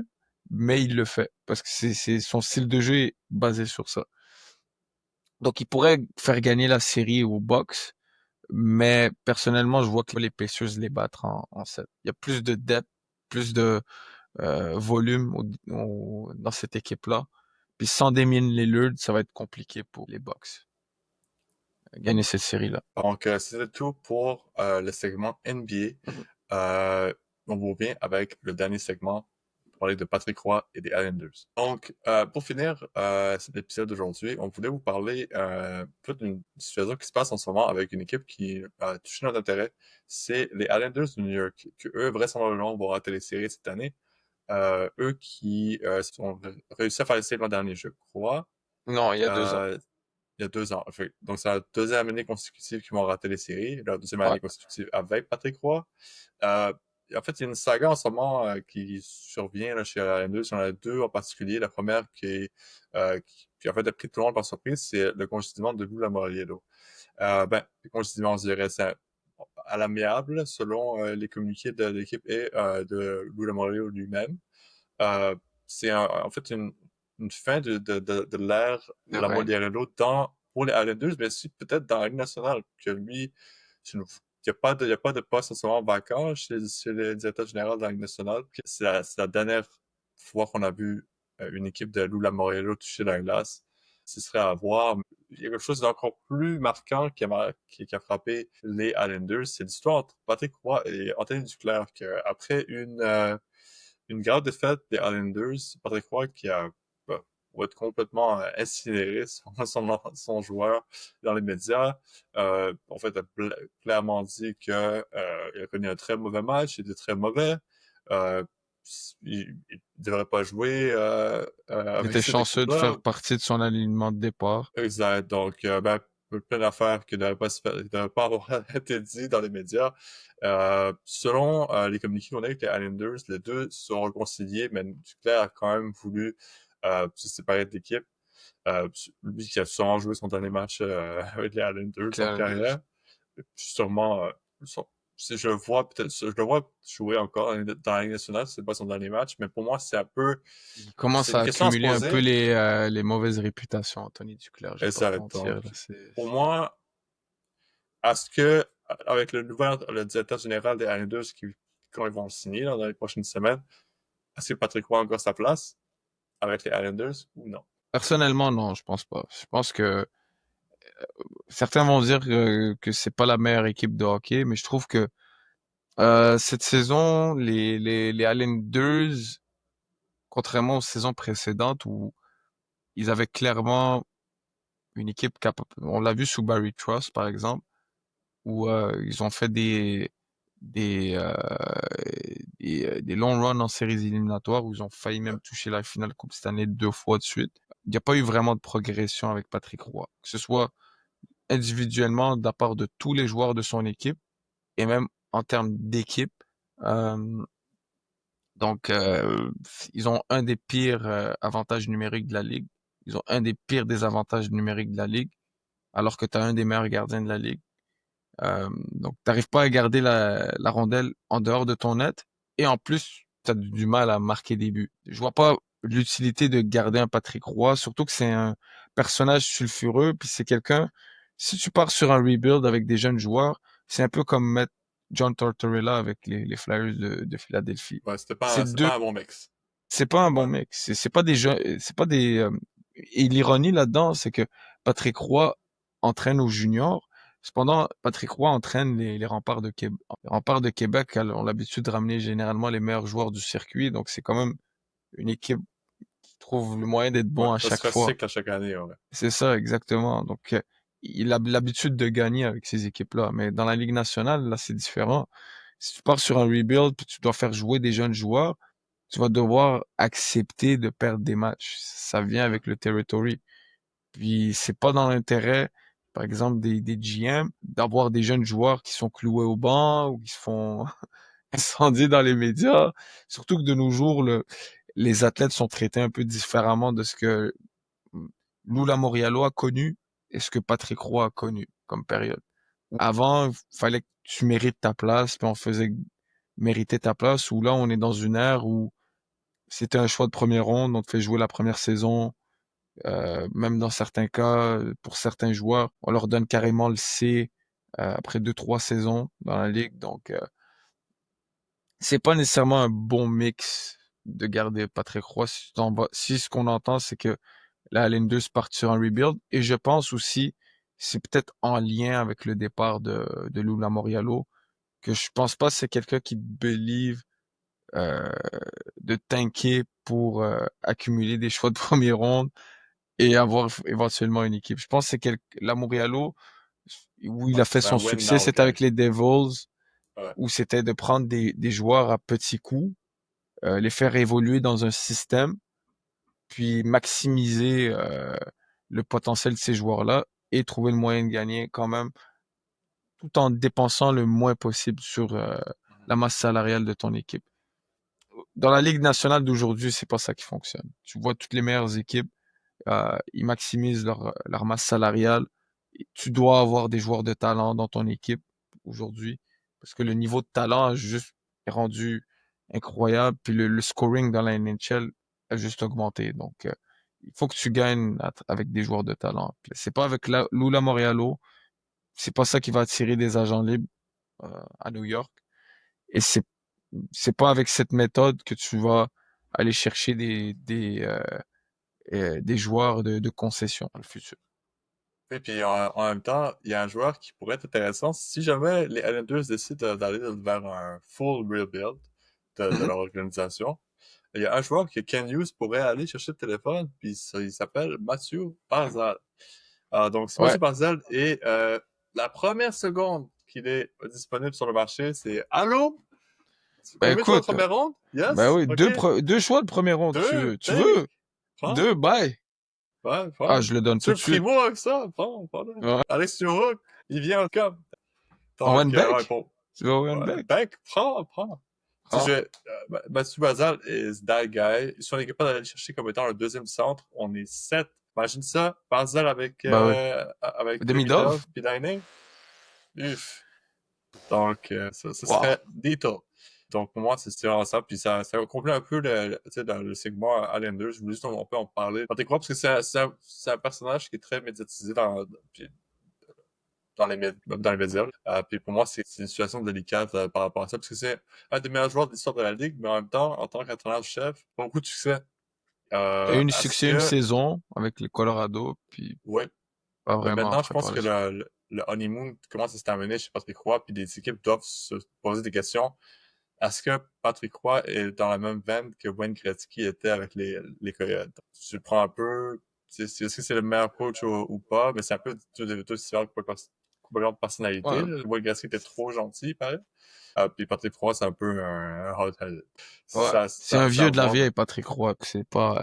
mais il le fait parce que son style de jeu est basé sur ça. Donc, il pourrait faire gagner la série aux Bucks, mais personnellement, je vois que les Pacers les battre en 7. Il y a plus de depth, plus de volume dans cette équipe-là. Puis sans Damian Lillard, ça va être compliqué pour les Bucks gagner cette série-là. Donc, c'était tout pour le segment NBA. On vous revient avec le dernier segment pour parler de Patrick Roy et des Islanders. Donc, pour finir cet épisode d'aujourd'hui, on voulait vous parler d'une situation qui se passe en ce moment avec une équipe qui a touché notre intérêt. C'est les Islanders de New York, qui eux, vraisemblablement, vont rater les séries cette année. Eux qui ont réussi à faire les séries l'an dernier, je crois. Non, il y a 2 ans. Euh, il y a 2 ans. Donc, c'est la deuxième année consécutive qu'ils vont rater les séries. La deuxième Ouais. année consécutive avec Patrick Roy. Euh, en fait, il y a une saga en ce moment qui survient là, chez la N2. Il y en a deux en particulier. La première qui en fait a pris tout le monde par surprise, c'est le congédiement de Lou Lamoriello. Le congédiement, je dirais, c'est à l'amiable, selon les communiqués de l'équipe et de Lou Lamoriello lui-même. Euh, c'est en fait une fin de l'ère De vrai. Lamoriello pour les Islanders, mais aussi peut-être dans la Ligue nationale, que lui, il n'y a pas de poste en ce moment vacant chez le directeur général de la Ligue nationale. C'est la dernière fois qu'on a vu une équipe de Lou Lamoriello toucher la glace, ce serait à voir. Il y a quelque chose d'encore plus marquant qui a frappé les Islanders, c'est l'histoire entre Patrick Roy et Anthony Duclair, qu'après une grave défaite des Islanders, Patrick Roy qui a va être complètement incinéré son joueur dans les médias. En fait, a clairement dit que il a connu un très mauvais match, il était très mauvais. Euh, il devrait pas jouer Il avec était cette chanceux de équipe-là. faire partie de son alignement de départ. Exact. Donc, ben, plein d'affaires qui ne devraient pas avoir été dites dans les médias. Selon les communiqués qu'on a avec les Islanders, les deux sont réconciliés, mais Duclair a quand même voulu se séparer de l'équipe. Lui qui a sûrement joué son dernier match avec les Avec Islanders les en Islanders. carrière. Sûrement, si je le vois peut-être, je le vois jouer encore dans la Ligue nationale, c'est pas son dernier match, mais pour moi, c'est un peu, Il c'est commence une à question à se accumuler un peu poser. les mauvaises réputations, Anthony Duclair, je vais Et pas te ça, mentir, donc, là, pour moi, est-ce que, avec le directeur général des Islanders, quand ils vont le signer dans les prochaines semaines, est-ce que Patrick Roy a encore sa place avec les Islanders ou non? Personnellement, non, je pense pas. Je pense que certains vont dire que c'est pas la meilleure équipe de hockey, mais je trouve que cette saison, les Islanders, contrairement aux saisons précédentes où ils avaient clairement une équipe capable, on l'a vu sous Barry Trotz par exemple, où ils ont fait des, euh, des long runs en séries éliminatoires où ils ont failli même toucher la finale Coupe Stanley 2 fois de suite. Il n'y a pas eu vraiment de progression avec Patrick Roy, que ce soit individuellement de la part de tous les joueurs de son équipe et même en termes d'équipe. Euh, donc, ils ont un des pires avantages numériques de la ligue. Ils ont un des pires désavantages numériques de la ligue, alors que tu as un des meilleurs gardiens de la ligue. Donc, t'arrives pas à garder la rondelle en dehors de ton net. Et en plus, tu as du mal à marquer des buts. Je vois pas l'utilité de garder un Patrick Roy, surtout que c'est un personnage sulfureux, puis c'est quelqu'un, si tu pars sur un rebuild avec des jeunes joueurs, c'est un peu comme mettre John Tortorella avec les Flyers de Philadelphie. Ouais, C'est c'est deux, pas un bon mix. c'est pas un bon Ouais. mec. C'est pas des jeunes, c'est pas des. Et l'ironie là-dedans, c'est que Patrick Roy entraîne aux juniors. Cependant, Patrick Roy entraîne les remparts de Québec. Les remparts de Québec elles ont l'habitude de ramener généralement les meilleurs joueurs du circuit. Donc c'est quand même une équipe qui trouve le moyen d'être Ouais, bon à ça se chaque fois. recycle à chaque année, ouais. C'est ça, exactement. Donc il a l'habitude de gagner avec ces équipes-là. Mais dans la Ligue nationale, là, c'est différent. Si tu pars sur un rebuild, puis tu dois faire jouer des jeunes joueurs, tu vas devoir accepter de perdre des matchs. Ça vient Ouais. avec le territory. Puis c'est pas dans l'intérêt, par exemple, des GM, d'avoir des jeunes joueurs qui sont cloués au banc ou qui se font incendier dans les médias. Surtout que de nos jours, les athlètes sont traités un peu différemment de ce que Lou Lamoriello a connu et ce que Patrick Roy a connu comme période. Avant, il fallait que tu mérites ta place, puis on faisait mériter ta place, où là, on est dans une ère où c'était un choix de première ronde, on te fait jouer la première saison. Même dans certains cas, pour certains joueurs, on leur donne carrément le C après 2, 3 saisons dans la ligue. Donc, c'est pas nécessairement un bon mix de garder Patrick Roy. Si ce qu'on entend, c'est que la LN2 part sur un rebuild, et je pense aussi, c'est peut-être en lien avec le départ de Lou Lamoriello, que je pense pas que c'est quelqu'un qui believe euh, de tanker pour accumuler des choix de première ronde et avoir éventuellement une équipe. Je pense que la Moriallo, où il Ouais, a fait c'est un son win succès, now c'était guy. avec les Devils, Ouais. où c'était de prendre des joueurs à petits coups, les faire évoluer dans un système, puis maximiser le potentiel de ces joueurs-là et trouver le moyen de gagner quand même, tout en dépensant le moins possible sur la masse salariale de ton équipe. Dans la Ligue nationale d'aujourd'hui, c'est pas ça qui fonctionne. Tu vois toutes les meilleures équipes, ils maximisent leur masse salariale. Et tu dois avoir des joueurs de talent dans ton équipe aujourd'hui parce que le niveau de talent est rendu incroyable. Puis le scoring dans la NHL a juste augmenté. Donc, il faut que tu gagnes avec des joueurs de talent. Puis c'est pas avec Lula Moriallo, c'est pas ça qui va attirer des agents libres à New York. Et c'est pas avec cette méthode que tu vas aller chercher des joueurs de concession dans le futur. Et puis en même temps, il y a un joueur qui pourrait être intéressant si jamais les Islanders décident d'aller vers un full rebuild de Mhm. leur organisation. Il y a un joueur que Ken Hughes pourrait aller chercher le téléphone, puis il s'appelle Mathieu Barzal. Donc, si Mathieu Ouais, Barzal est la première seconde qu'il est disponible sur le marché, c'est Allô? bah Premier choix de écoute, première ronde? bah Yes? oui, OK. deux choix de première ronde, tu Deux, veux, tu take. veux, Prends. deux, bye. Ouais, Ah, prends. je le donne Tu tout veux de suite. Primo avec ça? Prends, prends-le. Ouais. Alex Turok, il vient au camp. En one Donc, ouais, back? bon. Tu veux one Ouais, back? Bank, prends, prends. Si Ah, je, Mathieu Barzal is that guy. Si on est capable d'aller le chercher comme étant un deuxième centre, on est 7. Imagine ça, Barzal bah oui. avec Demidov? Demidov puis Lainé. Uff. Donc, ça Wow. serait detail. Donc, pour moi, c'est vraiment ça. Puis ça complète un peu tu sais, dans le segment Islanders. Je voulais juste un peu en parler. Quand t'es quoi? Parce que c'est un personnage qui est très médiatisé puis dans les médias. Puis pour moi, c'est une situation délicate par rapport à ça, parce que c'est un des meilleurs joueurs de l'histoire de la Ligue, mais en même temps, en tant qu'entraîneur-chef, pas beaucoup de succès. Il a eu une Est-ce succès une que... saison avec les Colorado, puis Ouais. pas Mais vraiment maintenant, je après pense par la que suite. le honeymoon commence à se terminer chez Patrick Roy, puis des équipes doivent se poser des questions. Est-ce que Patrick Roy est dans la même veine que Wayne Gretzky était avec les Coyotes? Tu le prends un peu... Est-ce que c'est le meilleur coach ou pas? Mais c'est un peu deux différentes complètement de personnalité. Ouais, Là. Wayne Gretzky était trop gentil, pareil. Puis Patrick Roy, c'est un peu un hot-headed. ouais. C'est un Ça vieux de la va, vieille, Patrick Roy. ouais, C'est pas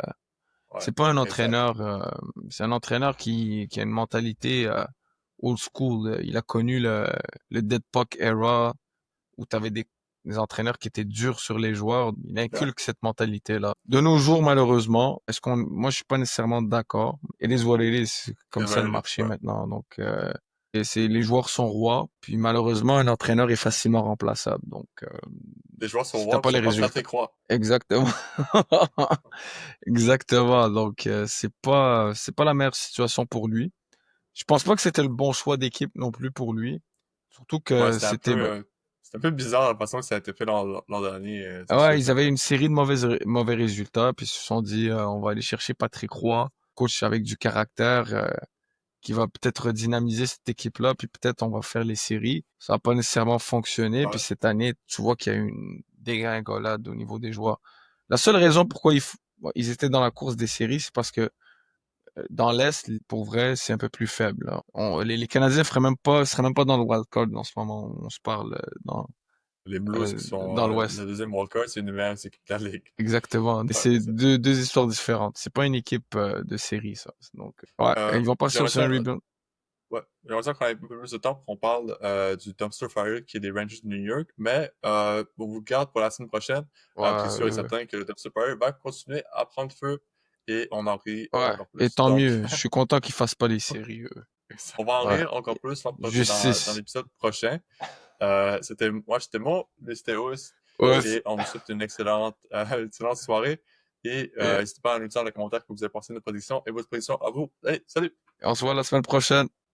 un exact. entraîneur. C'est un entraîneur qui a une mentalité old school. Il a connu le Dead Puck era où tu avais des entraîneurs qui étaient durs sur les joueurs. Il Ouais. inculque cette mentalité-là. De nos jours, malheureusement, moi, je suis pas nécessairement d'accord. Et les Warriors, c'est comme Et ça le ben, marché ouais. maintenant. Donc, et c'est les joueurs sont rois. Puis malheureusement, un entraîneur est facilement remplaçable. Donc, Les joueurs sont si t'as rois, pas puis les c'est pas résultats. Patrick Roy. Exactement. Exactement. Donc, c'est pas la meilleure situation pour lui. Je pense pas que c'était le bon choix d'équipe non plus pour lui. Surtout Ouais, que c'était, bah, c'était un peu bizarre la façon que ça a été fait l'an dernier, c'est ah ouais, sûr, ils avaient certain. une série de mauvais résultats, puis ils se sont dit, on va aller chercher Patrick Roy, coach avec du caractère, qui va peut-être dynamiser cette équipe-là, puis peut-être on va faire les séries. Ça n'a pas nécessairement fonctionné, puis Ouais. cette année, tu vois qu'il y a eu une dégringolade au niveau des joueurs. La seule raison pourquoi ils étaient dans la course des séries, c'est parce que dans l'Est, pour vrai, c'est un peu plus faible, là. Les Canadiens seraient même pas dans le wild card en ce moment où on se parle Les Blues qui sont dans la l'Ouest. deuxième wildcard, c'est une des meilleures équipes de la Ligue. Exactement. Mais Ouais, c'est c'est ça. deux histoires différentes. C'est pas une équipe de série, ça. Donc, ouais, ils vont partir J'aimerais sur un ça, rebuild. ouais, j'aimerais ça qu'on ait un peu plus de temps pour qu'on parle du Dumpster Fire qui est des Rangers de New York, mais on vous garde pour la semaine prochaine. Ouais, Puis c'est sûr et certain que le Dumpster Fire va continuer à prendre feu et on en rit ouais. encore Et plus. tant Donc, mieux. Je suis content qu'ils fassent pas les séries, eux. on va en Ouais. rire encore plus dans Justice. l'épisode prochain. C'était moi, mais c'était Ous. Ouais. Et on vous souhaite une excellente soirée. Et Et n'hésitez pas à nous dire dans les commentaires que vous avez pensé de notre prédiction et votre prédiction à vous. Allez, salut! on se voit la semaine prochaine.